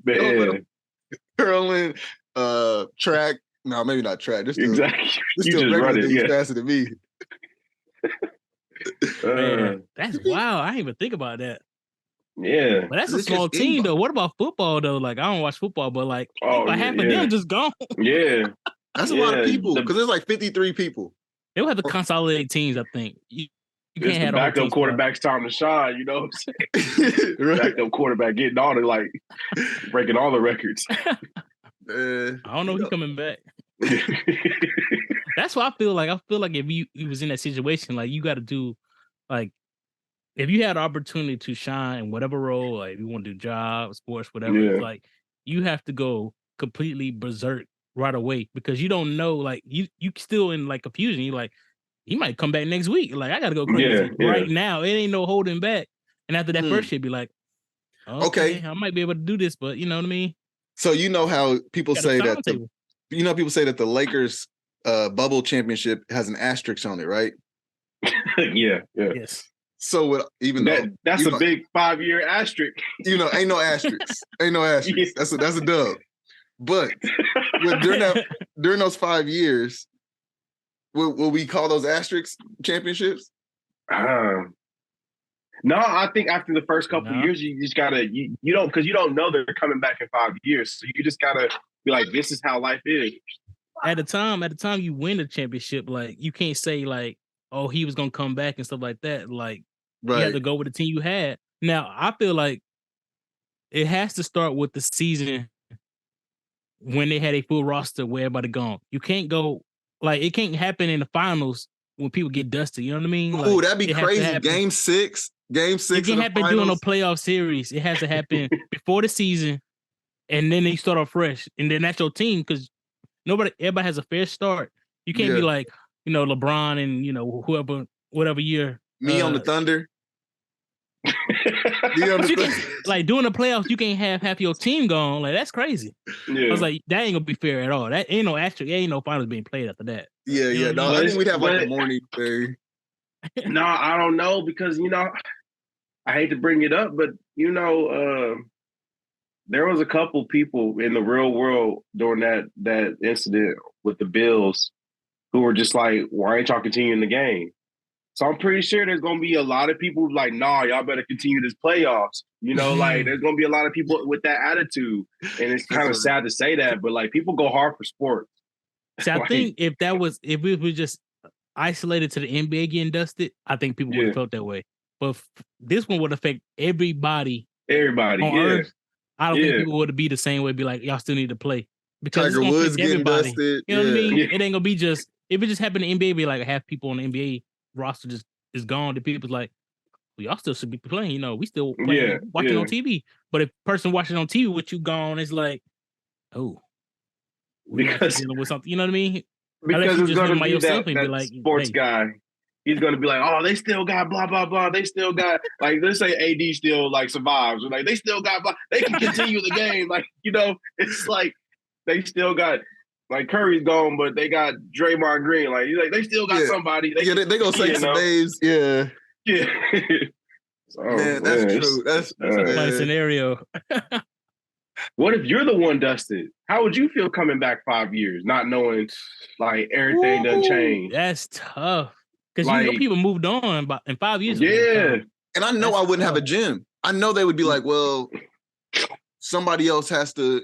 Man. Curling, track. No, maybe not track. Exactly. You just run it. Faster than me. Man, that's wild. I didn't even think about that. Yeah, but that's a small team though. What about football though? Like, I don't watch football, but like, half of them just gone. Yeah, that's a lot of people because there's like 53 people. They'll have to consolidate teams. I think you can't have backup quarterback's time to shine. You know what I'm saying? Backup quarterback getting all the breaking all the records. I don't know who's coming back. That's why I feel like if you was in that situation, like you got to do, like, if you had the opportunity to shine in whatever role, like if you want to do jobs, sports, whatever, it's like you have to go completely berserk right away because you don't know, like you still in like confusion. You like he might come back next week. Like I gotta go crazy right now. It ain't no holding back. And after that first shit, be like, okay, I might be able to do this, but you know what I mean. So you know how people say that people say that the Lakers bubble championship has an asterisk on it, right? Yeah. Yes. So that's a big 5-year asterisk. Ain't no asterisk. Ain't no asterisk. That's a dub. But during those 5 years, will we call those asterisk championships? No, I think after the first couple of years, you just gotta you don't know they're coming back in 5 years, so you just gotta be like, this is how life is. At the time you win the championship, like you can't say like, oh, he was gonna come back and stuff like that. Like you have to go with the team you had. Now I feel like it has to start with the season when they had a full roster where everybody gone. You can't go like it can't happen in the finals when people get dusted. You know what I mean? Ooh, that'd be crazy. Game six. It can't happen during a playoff series. It has to happen before the season, and then they start off fresh, and then that's your team because everybody has a fair start. You can't be like LeBron and whoever whatever year. Me on the Thunder. Like during the playoffs, you can't have half your team gone. Like that's crazy. Yeah. I was like, that ain't gonna be fair at all. That ain't no ain't no finals being played after that. Yeah. No, I think we'd have like a morning thing. No, I don't know because I hate to bring it up, but there was a couple people in the real world during that incident with the Bills who were just like, why ain't y'all continuing the game? So I'm pretty sure there's going to be a lot of people like, nah, y'all better continue this playoffs. Like there's going to be a lot of people with that attitude. And it's kind of sad to say that, but like people go hard for sports. So I think if it was just isolated to the NBA getting dusted, I think people would have felt that way. But this one would affect everybody. Everybody, on Earth. I don't think people would be the same way. Be like, y'all still need to play because Tiger Woods getting dusted. You know what I mean? It ain't gonna be just if it just happened in the NBA. Be like half people on the NBA roster just is gone. The people's like, well, y'all still should be playing. We still playing, watching on TV. But if person watching on TV with you gone, it's like, because dealing with something. You know what I mean? Because it's going to be that sports guy. He's going to be like, oh, they still got blah, blah, blah. They still got, like, let's say AD still, like, survives. Like, they still got blah. They can continue the game. Like, it's like they still got, like, Curry's gone, but they got Draymond Green. Like, they still got somebody. They going to say some names. Yeah. Yeah. Man, that's true. That's a funny scenario. What if you're the one dusted? How would you feel coming back 5 years, not knowing like everything done changed? That's tough. Because people moved on in 5 years. Yeah. And I know I wouldn't have a gym. I know they would be like, well, somebody else has to,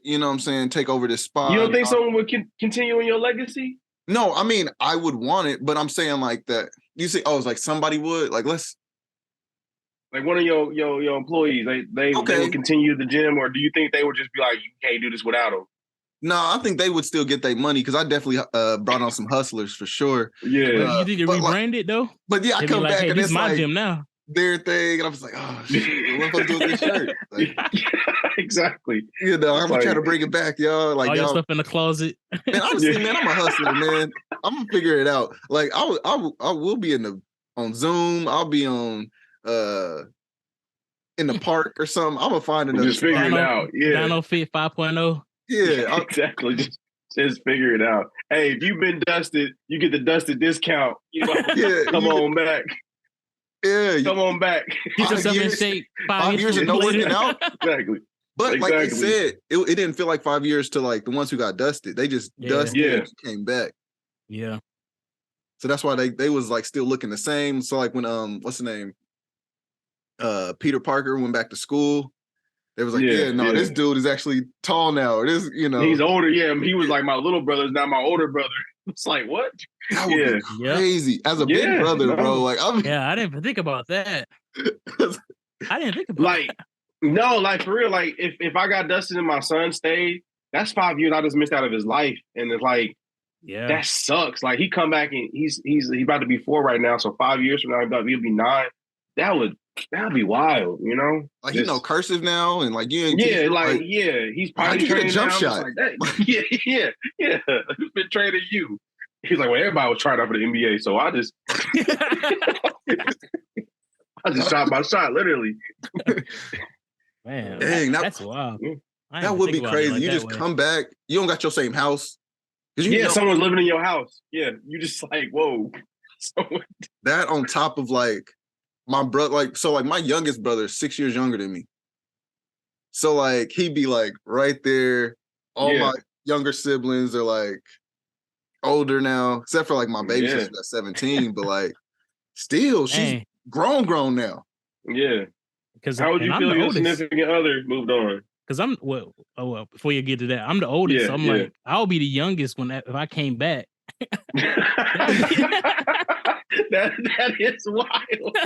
take over this spot. You don't think someone would continue in your legacy? No, I mean, I would want it, but I'm saying like that. You say, it's like somebody would. Like, let's. Like one of your employees, they would continue the gym, or do you think they would just be like, you can't do this without them? No, I think they would still get their money because I definitely brought on some hustlers for sure. Yeah. You think they rebrand it though? But yeah, I come back and this it's my like gym now. Their thing, and I was like, oh shit, what am I supposed to do with this shirt? Like, exactly. I'm gonna try to bring it back, y'all. Like all your stuff in the closet. Man, honestly, man, I'm a hustler, man. I'm gonna figure it out. Like I will be on Zoom. I'll be on in the park or something. I'm gonna find another. Just figure it out. Yeah. Dino Fit 5.0. Yeah, exactly. Just figure it out. Hey, if you've been dusted, you get the dusted discount. Come on back. Yeah, come on back. Get yourself in shape. 5 years of no working out. Exactly. But like they said, it didn't feel like 5 years to like the ones who got dusted. They just dusted and came back. Yeah. So that's why they was like still looking the same. So like when what's the name? Peter Parker went back to school. They was like, this dude is actually tall now. It is, he's older. Yeah, he was like my little brother's now my older brother. It's like what? That would be crazy as a big brother, bro. Like, I didn't even think about that. I didn't think about that. No, like for real. Like if I got dusted and my son stayed, that's 5 years I just missed out of his life, and it's like, that sucks. Like he come back and he's about to be 4 right now, so 5 years from now he'll be 9. That would That'd be wild, you know? Like, you know, cursive now, and like, you ain't yeah, like, he's how'd probably you get a trained jump now. shot? Like that. Yeah. Who's been training you? He's like, well, everybody was trying out for the NBA, so I just shot my shot, literally. Man, Dang, that's wild. That would be crazy. You just come back, you don't got your same house. Someone's living in your house. Yeah, you just like, whoa. That on top of like my brother, like, so like my youngest brother is 6 years younger than me. So like he'd be like right there. All my younger siblings are like older now, except for like my baby sister that's 17, but like still she's grown now. Yeah. Because how would you feel your significant other moved on? Because I'm before you get to that, I'm the oldest. So I'm like, I'll be the youngest if I came back. that is wild.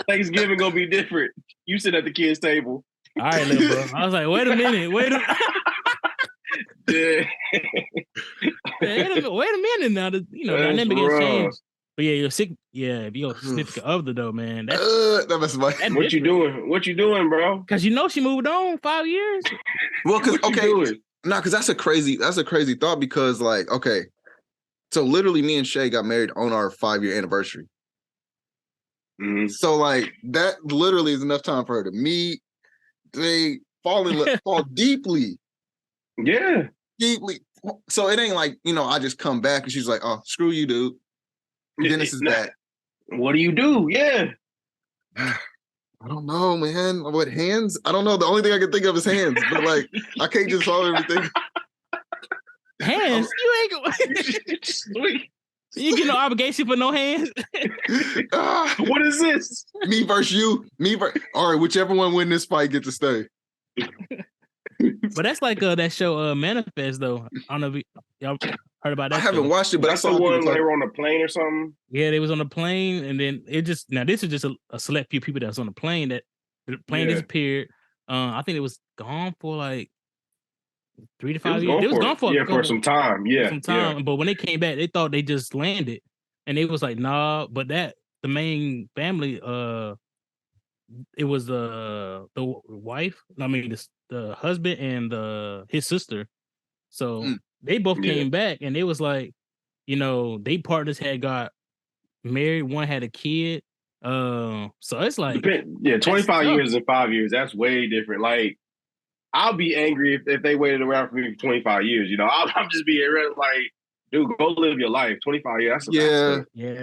Thanksgiving gonna be different. You sit at the kids' table. All right, little bro. I was like, wait a minute. Wait a minute now. Dynamic has changed. But yeah, if you're a significant other though, man, that's my. What you doing? What you doing, bro? Because she moved on 5 years. Well, because that's a crazy thought. Because like, okay, so literally, me and Shay got married on our 5-year anniversary. Mm-hmm. So like that literally is enough time for her to meet. They fall deeply. Yeah, deeply. So it ain't like, I just come back and she's like, oh, screw you, dude. Dennis is back. What do you do? Yeah. I don't know, man. What hands? I don't know. The only thing I can think of is hands. But like, I can't just solve everything. Hands? You ain't going. You get no obligation for no hands. What is this? Me versus you. All right, whichever one win this fight get to stay. But that's like that show Manifest though. I don't know if y'all heard about that. I haven't watched it, but that's the one where they were on the plane or something. Yeah, they was on the plane, and then this is just a select few people that's on the plane. That the plane disappeared. I think it was gone for like 3 to 5 years. It was gone for some time. Yeah, But when they came back, they thought they just landed, and they was like, nah. But the main family, it was the wife. I mean, the husband and his sister. So they both came back, and it was like, they partners had got married. One had a kid. So it's like 25 years and 5 years. That's way different. Like, I'll be angry if they waited around for me for 25 years. I'm just being like, dude, go live your life. 25 years.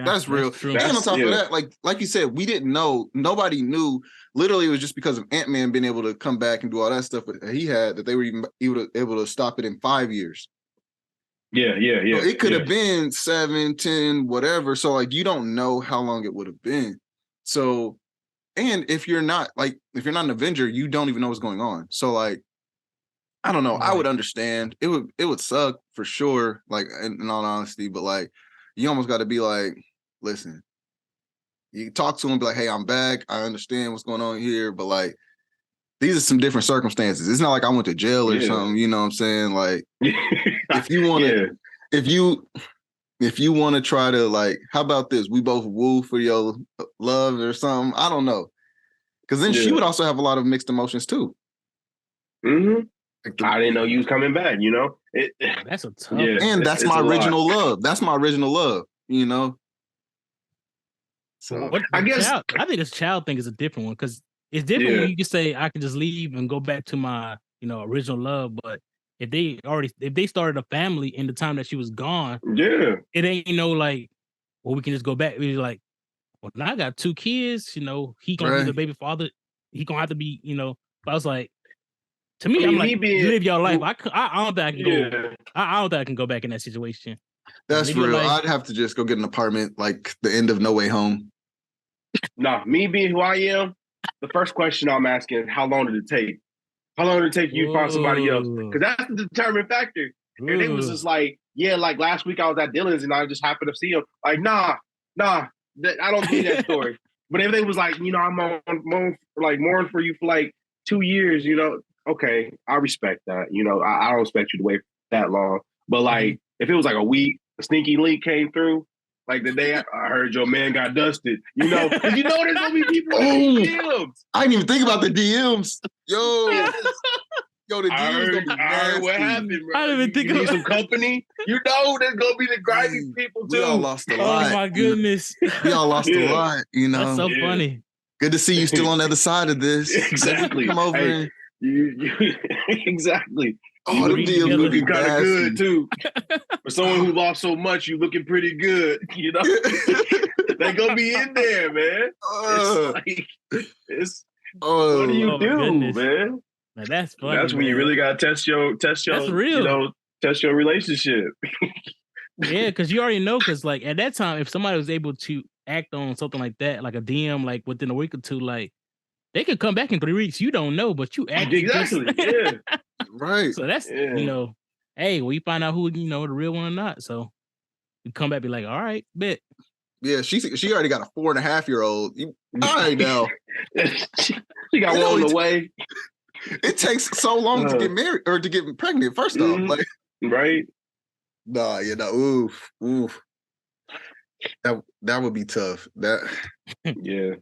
That's real. True. And on top of that, like you said, we didn't know. Nobody knew. Literally, it was just because of Ant-Man being able to come back and do all that stuff that he had that they were even able to stop it in 5 years. Yeah. So it could have been 7, 10, whatever. So like, you don't know how long it would have been. So, and if you're not an Avenger, you don't even know what's going on. So like, I don't know. I would understand. It would suck for sure. Like in all honesty, but like, you almost got to be like, listen. You talk to him, be like, hey, I'm back. I understand what's going on here, but like, these are some different circumstances. It's not like I went to jail or something. You know what I'm saying? Like, if you want to, if you want to try to like, how about this? We both woo for your love or something. I don't know, because then she would also have a lot of mixed emotions too. Mm-hmm. I didn't know you was coming back. That's a tough. And that's my original love. That's my original love. So I think this child thing is a different one because it's different when you can say I can just leave and go back to my original love, but if they started a family in the time that she was gone, it ain't like, well, we can just go back. We're like, well, now I got 2 kids. He gonna be the baby father. He gonna have to be. But I was like, to me, I'm like, live your life. I don't think I can go. I don't think I can go back in that situation. That's real. I'd have to just go get an apartment like the end of No Way Home. Nah, me being who I am, the first question I'm asking is, how long did it take? How long did it take you to find somebody else? Because that's the determining factor. And it was just like, like last week I was at Dylan's and I just happened to see him. Like, nah, I don't believe that story. But if they was like, I'm mourn for you for like 2 years, okay, I respect that. I don't expect you to wait that long. But like, if it was like a week, a sneaky link came through, Like the day I heard your man got dusted, you know, because you know there's gonna be people in the DMs. I didn't even think about the DMs. Yo, the I DMs gonna be heard what nasty. happened, bro. I didn't even think you need about some company. You know there's gonna be the grimy people too. We all lost a lot. Oh my goodness. We all lost a Yeah. lot, you know. That's so funny. Good to see you still on the other side of this. Exactly. Come over Hey, and you exactly. oh, You the read DMs together. would be looking kind of nasty. good too. For someone who lost so much, you looking pretty good. You know, they gonna be in there, man. It's like what do you Oh, my do, goodness. man? Now, that's funny. That's when you man. really gotta test your That's real. you know, test your relationship. Yeah, because you already know, because like at that time, if somebody was able to act on something like that, like a DM, like within a week or two, like they could come back in 3 weeks. You don't know, but you actually Exactly. Yeah. Right. So that's Yeah. you know, hey, we find out who the real one or not. So you come back and be like, all right, bet. Yeah, she already got a 4.5-year-old. All right now. She got It one on only the way. It takes so long to get married or to get pregnant, first off. Mhm. Like, Right? nah, you know, oof. That would be tough. That Yeah.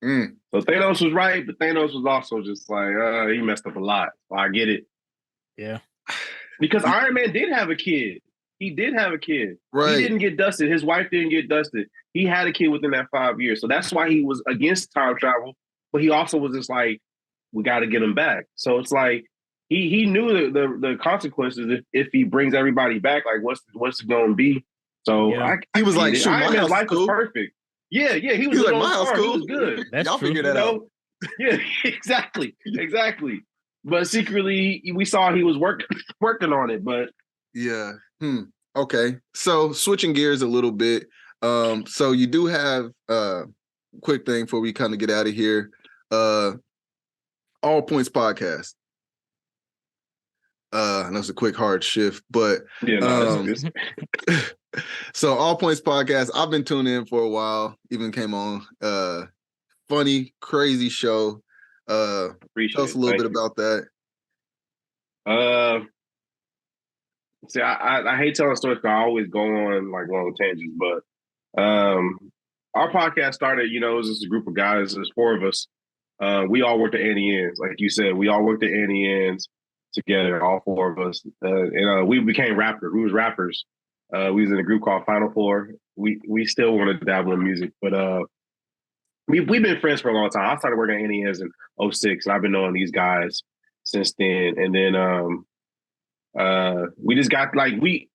mm, So Thanos was right, but Thanos was also just like, he messed up a lot. So I get it. Yeah. Because Iron Man did have a kid. He did have a kid. right. He didn't get dusted. His wife didn't get dusted. He had a kid within that 5 years. So that's why he was against time travel. But he also was just like, we got to get him back. So it's like he knew the consequences if he brings everybody back. Like what's it going to be? So Yeah. He was like, get it. shoot, my Iron Man's house life is cool. was perfect. Yeah, he was He was like, living my on house farm. He cool. was good. That's Y'all true. figure You that out. know? Yeah, exactly. But secretly, we saw he was working on it. But Yeah. Okay. So switching gears a little bit. So you do have quick thing before we kind of get out of here. All Points Podcast. I know it's a quick hard shift, but yeah, no, it's so All Points Podcast, I've been tuning in for a while, even came on. Funny, crazy show. appreciate Tell us a little bit about that. See, I hate telling stories because I always go on like long tangents, but our podcast started, it was just a group of guys, there's 4 of us. We all worked at Annie Ann's, like you said, we all worked at Annie Ann's together, all 4 of us. And we became rappers. We was rappers. We was in a group called Final Four. We still wanted to dabble in music, but we've been friends for a long time. I started working at Annie Ann's in 2006, and I've been knowing these guys since then. And then we just got we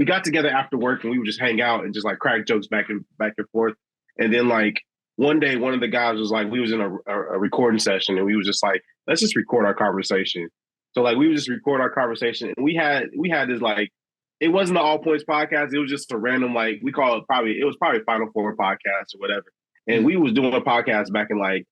got together after work, and we would just hang out and just like crack jokes back and forth. And then like one day, one of the guys was like, we was in a recording session, and we was just like, let's just record our conversation. So like we would just record our conversation, and we had this like, it wasn't the All Points podcast. It was just a random like, we call it probably Final Four podcast or whatever. And we was doing a podcast back in like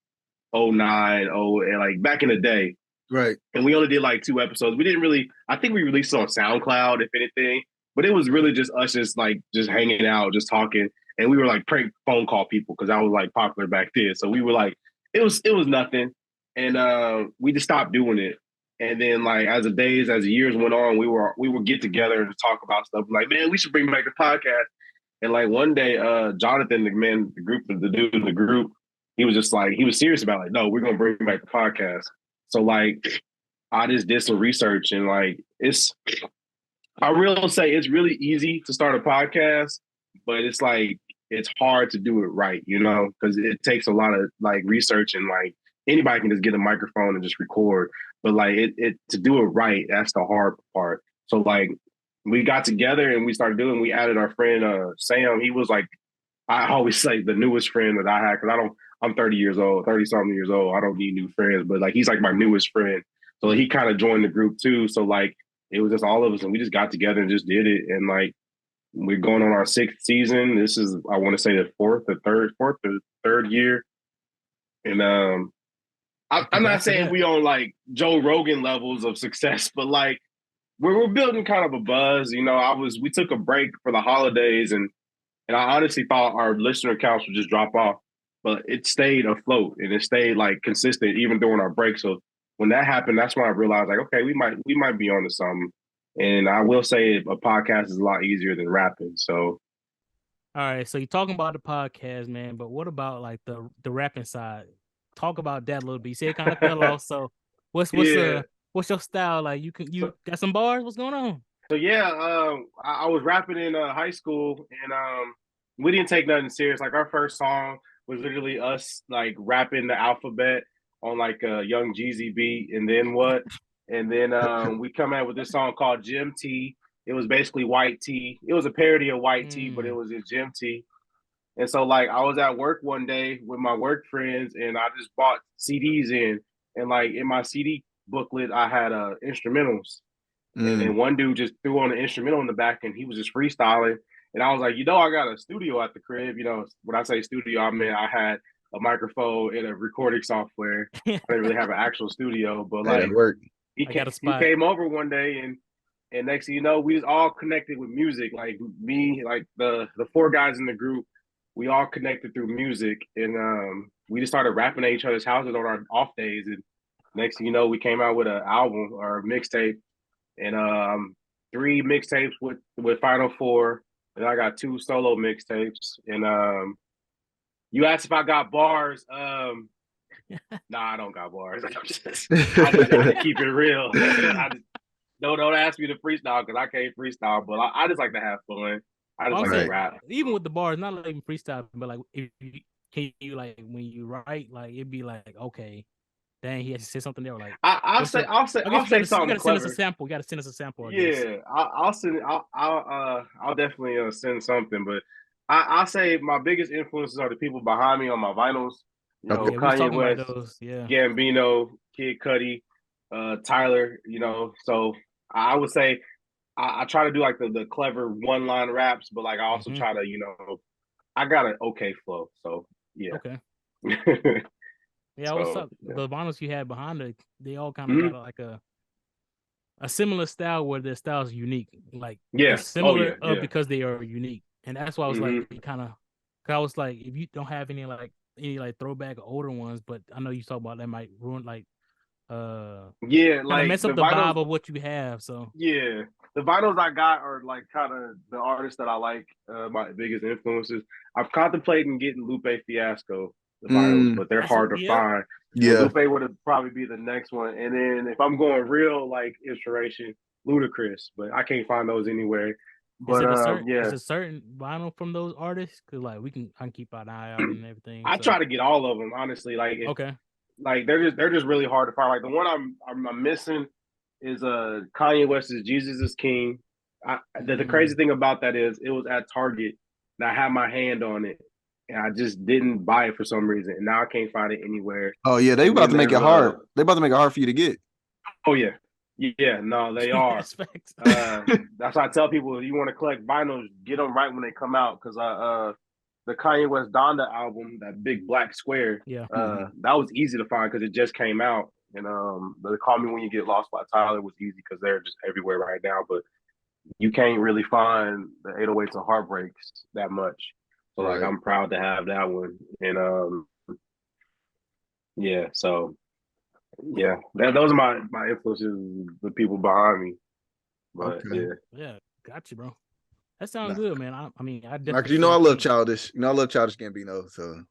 2009, and like back in the day. Right. And we only did like 2 episodes. We didn't really, I think we released it on SoundCloud, if anything, but it was really just us just hanging out, just talking. And we were like prank phone call people because I was like popular back then. So we were like, it was nothing. And we just stopped doing it. And then like as the years went on, we would get together and talk about stuff. Like, man, we should bring back the podcast. And like one day, Jonathan, the dude in the group, he was just like, he was serious about like, no, we're gonna bring back the podcast. So like, I just did some research, and like, I will say it's really easy to start a podcast, but it's like, it's hard to do it right, because it takes a lot of like research, and like anybody can just get a microphone and just record, but like it to do it right, that's the hard part. So like, we got together and we started doing. We added our friend Sam. He was like, I always say the newest friend that I had, because I'm 30 something years old. I don't need new friends, but like he's like my newest friend. So he kind of joined the group too. So like it was just all of us, and we just got together and just did it. And like we're going on our 6th season. This is, I want to say, the fourth or third year. And I'm not saying we on like Joe Rogan levels of success, but like we're building kind of a buzz. We took a break for the holidays, and I honestly thought our listener counts would just drop off, but it stayed afloat and it stayed like consistent even during our break. So when that happened, that's when I realized like, okay, we might be onto something. And I will say a podcast is a lot easier than rapping. So All right, so you're talking about the podcast, man, but what about like the rapping side? Talk about that a little bit. You said it kind of fell off. So Yeah. what's your style? Like you So, got some bars? What's going on? so yeah, I was rapping in high school, and we didn't take nothing serious. Like our first song was literally us like rapping the alphabet on like a Young Jeezy beat, and then what? And then we come out with this song called Gym T. It was basically white tea. It was a parody of white tea, but it was in gym tea. And so like I was at work one day with my work friends, and I just bought CDs in, and like in my CD booklet I had instrumentals. And Mm. one dude just threw on an instrumental in the back, and he was just freestyling. And I was like, I got a studio at the crib. When I say studio, I mean I had a microphone and a recording software. I didn't really have an actual studio, but Hey, that like worked. I got a he spot. came over one day, and next thing you know, we just all connected with music. Like me, like the four guys in the group, we all connected through music, and we just started rapping at each other's houses on our off days. And next thing you know, we came out with an album or a mixtape, and three mixtapes with Final Four, and I got two solo mixtapes. And you asked if I got bars. Nah, I don't got bars. I just keep it real. I just don't ask me to freestyle because I can't freestyle. But I just like to have fun. I just like to rap. Even with the bars, not like even freestyle, but like if you can you like when you write, like it'd be like, okay, dang, he has to say something there. Like I'll say something you gotta clever. send us a sample. You gotta send us a sample. Yeah, I'll send. I'll definitely send something. But I'll say my biggest influences are the people behind me on my vinyls. Okay. Yeah, we was Kanye talking West, about those. Yeah. Gambino, Kid Cudi, Tyler. So I would say I try to do like the clever one line raps, but like I also try to I got an okay flow. So yeah. Okay. Yeah, So, what's up? yeah. The vinyls you had behind it, they all kind of got like a similar style where their style is unique. Like Yeah. similar Yeah. because they are unique. And that's why I was like kind of I was like, if you don't have any like throwback or older ones, but I know you talk about that might ruin like yeah, kind of like mess up the vibe of what you have. So yeah, the vinyls I got are like kind of the artists that I like, my biggest influences. I'm contemplating getting Lupe Fiasco the vinyls, but they're hard to find. Yeah. Lupe would probably be the next one, and then if I'm going real like inspiration, Ludacris, but I can't find those anywhere. But is a certain vinyl from those artists? Cause like I can keep an eye out and everything. I try to get all of them honestly. Like like they're just really hard to find. Like the one I'm missing is Kanye West's Jesus is King. The crazy thing about that is it was at Target and I had my hand on it and I just didn't buy it for some reason. And now I can't find it anywhere. Oh yeah, they about to make it hard. They about to make it hard for you to get. Oh yeah. Yeah, no, they are. That's why I tell people if you want to collect vinyls, get them right when they come out. Because the Kanye West Donda album, that big black square, that was easy to find because it just came out. And the Call Me When You Get Lost by Tyler was easy because they're just everywhere right now. But you can't really find the 808s and Heartbreaks that much. So like I'm proud to have that one. And yeah, so yeah, those are my influences, the people behind me. But yeah, got you, bro. That sounds good, man. I mean, I definitely. Because I love Childish. I love Childish Gambino. So.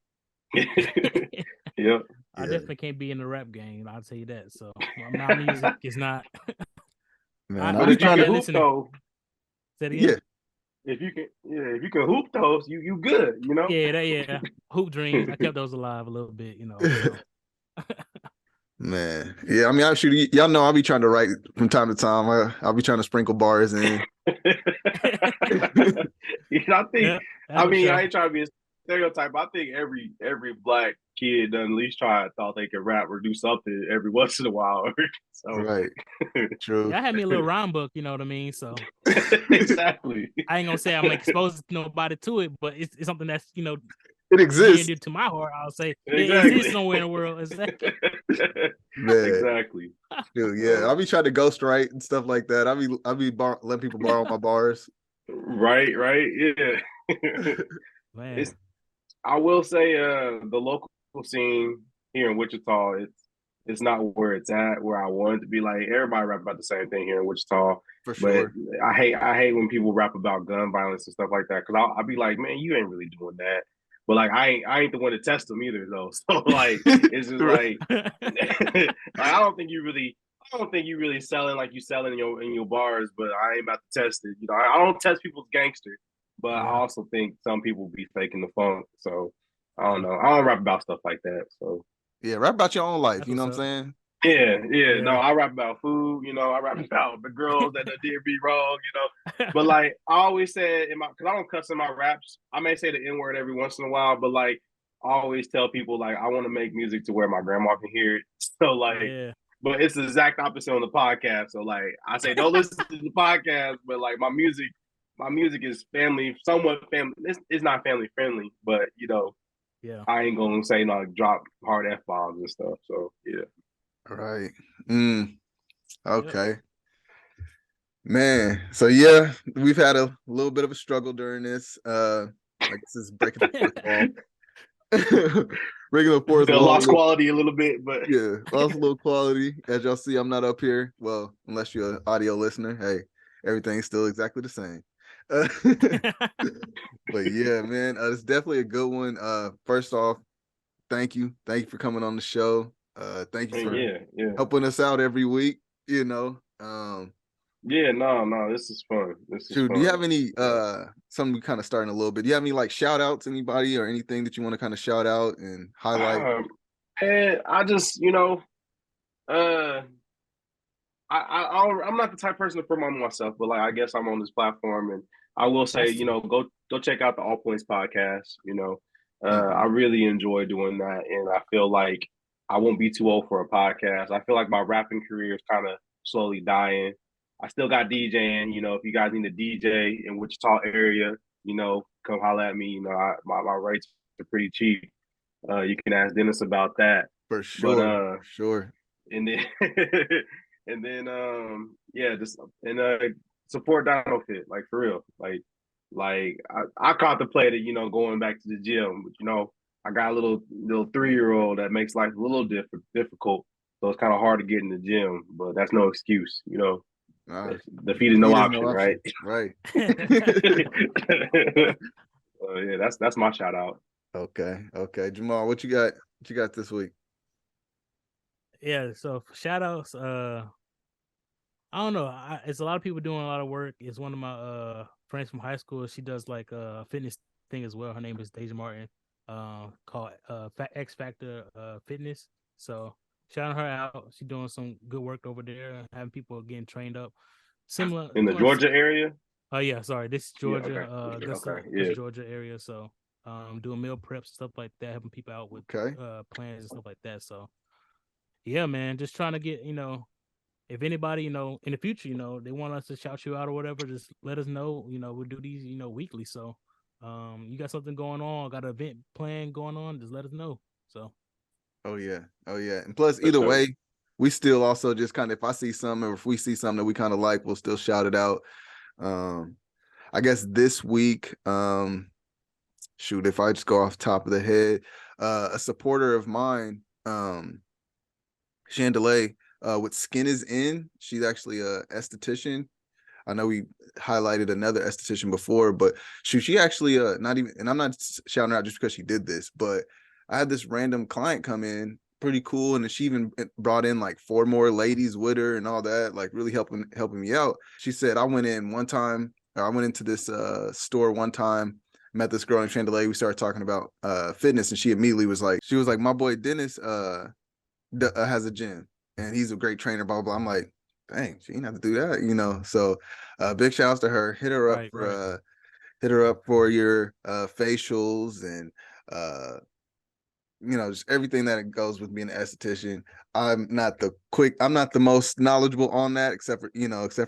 Yeah. I definitely can't be in the rap game. I'll tell you that. So my music is not. Man, but if you can hoop though, say it again. If you can hoop those, you good, you know. Yeah, hoop dreams. I kept those alive a little bit, you know. So. Man, yeah. I mean, actually, y'all know I'll be trying to write from time to time. I'll be trying to sprinkle bars in. I think. I mean, I ain't trying to be a stereotype. I think every black kid done at least thought they could rap or do something every once in a while. So right, true. I had me a little rhyme book, you know what I mean. So exactly. I ain't gonna say I'm exposed nobody to it, but it's something that's it exists to my heart. I'll say exactly. It exists somewhere in the world. Exactly. Exactly. Dude, yeah, I'll be trying to ghostwrite and stuff like that. I'll be letting people borrow my bars. Right, yeah. Man. I will say the local scene here in Wichita, it's not where it's at, where I want it to be. Like everybody rap about the same thing here in Wichita, For but sure. I hate when people rap about gun violence and stuff like that. Because I'll be like, man, you ain't really doing that. But like I ain't the one to test them either though. So like it's just like, like I don't think you really selling like you selling in your bars, but I ain't about to test it. You know, I don't test people's gangster, but I Yeah. also think some people be faking the funk. So I don't know. I don't rap about stuff like that. So Yeah, rap about your own life. That's You know what's what up. I'm saying? yeah. No, Yeah. I rap about food. You know, I rap about the girls that did me wrong. You know, but like I always said in my, because I don't cuss in my raps. I may say the N word every once in a while, but like I always tell people like I want to make music to where my grandma can hear it. So like, Yeah. but it's the exact opposite on the podcast. So like I say, don't listen to the podcast, but like my music is family, somewhat family. It's not family friendly, but you know, Yeah. I ain't gonna say no drop hard F bombs and stuff. So yeah. All right. Yep. Okay. Man. So yeah, we've had a little bit of a struggle during this. I guess this is breaking the fourth wall. Breaking the fourth Yeah, wall. lost quality a little bit, but Yeah, lost a little quality. As y'all see, I'm not up here. Well, unless you're an audio listener, hey, everything's still exactly the same. But yeah, man, it's definitely a good one. First off, thank you for coming on the show. Thank you for yeah. helping us out every week. You know, Yeah, no, this is fun. This is shoot, do you fun. have any something kind of starting a little bit? Do you have any like shout outs, anybody or anything that you want to kind of shout out and highlight? And I just, you know, uh I'm not the type of person to promote myself, but like I guess I'm on this platform and I will say, That's you know, go check out the All Points podcast. You know, I Mhm. really enjoy doing that, and I feel like I won't be too old for a podcast. I feel like my rapping career is kind of slowly dying. I still got DJing. You know, if you guys need a DJ in Wichita area, you know, come holler at me. You know, my rates are pretty cheap. You can ask Dennis about that. For But sure, for sure. and then yeah, just and support Dino Fit, like for real. Like I contemplated, you know, going back to the gym, but you know, I got a little 3-year-old that makes life a little difficult. So it's kind of hard to get in the gym, but that's no excuse, you know. Ah, Defeat is no defeat is no option, right? option. Right. Yeah, that's my shout out. Okay. Okay. Jamal, what you got? What you got this week? yeah. So shout outs. I don't know. It's a lot of people doing a lot of work. It's one of my friends from high school. She does like a fitness thing as well. Her name is Daja Martin. Called X Factor Fitness. So shout her out. She's doing some good work over there, having people getting trained up. Similar. In the Georgia area? Oh yeah, sorry. This is Yeah, Georgia, okay, Augusta, yeah. Georgia area. So doing meal preps, stuff like that, helping people out with Okay. plans and stuff like that. So yeah, man, just trying to get, if anybody, in the future, they want us to shout you out or whatever, just let us know. We'll do these, weekly. So you got something going on, got an event plan going on, just let us know. So Oh yeah. Oh yeah. And plus, For either sure. way, we still also just kind of, if I see something or if we see something that we kind of like, we'll still shout it out. I guess this week, shoot, if I just go off the top of the head, a supporter of mine, Chandali, with Skin is In. She's actually a esthetician. I know we highlighted another esthetician before, but she actually not even, and I'm not shouting her out just because she did this, but I had this random client come in, pretty cool, and she even brought in like 4 more ladies with her and all that, like really helping me out. She said, I went into this store one time, met this girl in Chandelier. We started talking about fitness, and she immediately was like, my boy Dennis has a gym and he's a great trainer, blah, blah, blah. I'm like, dang, she didn't have to do that. So big shout outs to her. Hit her up for your facials and just everything that goes with being an esthetician. I'm not the most knowledgeable on that, except for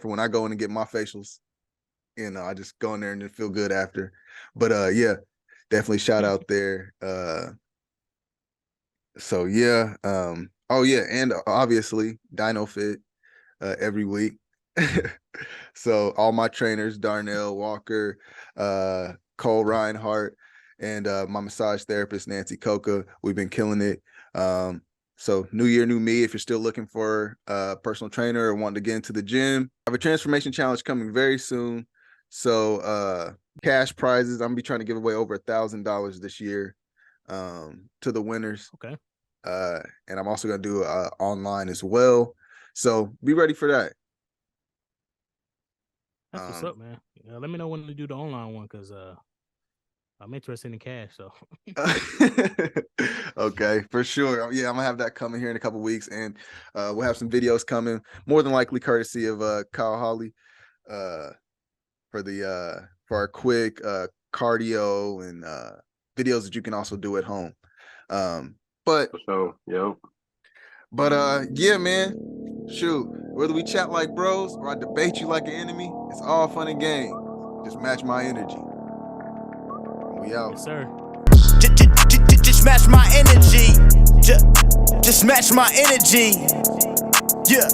when I go in and get my facials. I just go in there and just feel good after. But yeah, definitely shout out there. So yeah. Oh yeah, and obviously Dino Fit every week. So all my trainers, Darnell Walker, Cole Reinhardt, and my massage therapist, Nancy Coca, we've been killing it. So new year, new me. If you're still looking for a personal trainer or wanting to get into the gym, I have a transformation challenge coming very soon. So cash prizes. I'm gonna be trying to give away over $1,000 this year to the winners. Okay. And I'm also gonna do online as well. So be ready for that. That's what's up, man. Let me know when to do the online one, because I'm interested in cash. So okay, for sure. Yeah, I'm gonna have that coming here in a couple weeks, and we'll have some videos coming, more than likely courtesy of Kyle Holly, for our quick cardio and videos that you can also do at home. But yeah, man. Shoot, whether we chat like bros or I debate you like an enemy, it's all fun and game. Just match my energy. We out. yes, sir. Just match my energy. Just match my energy. Yeah.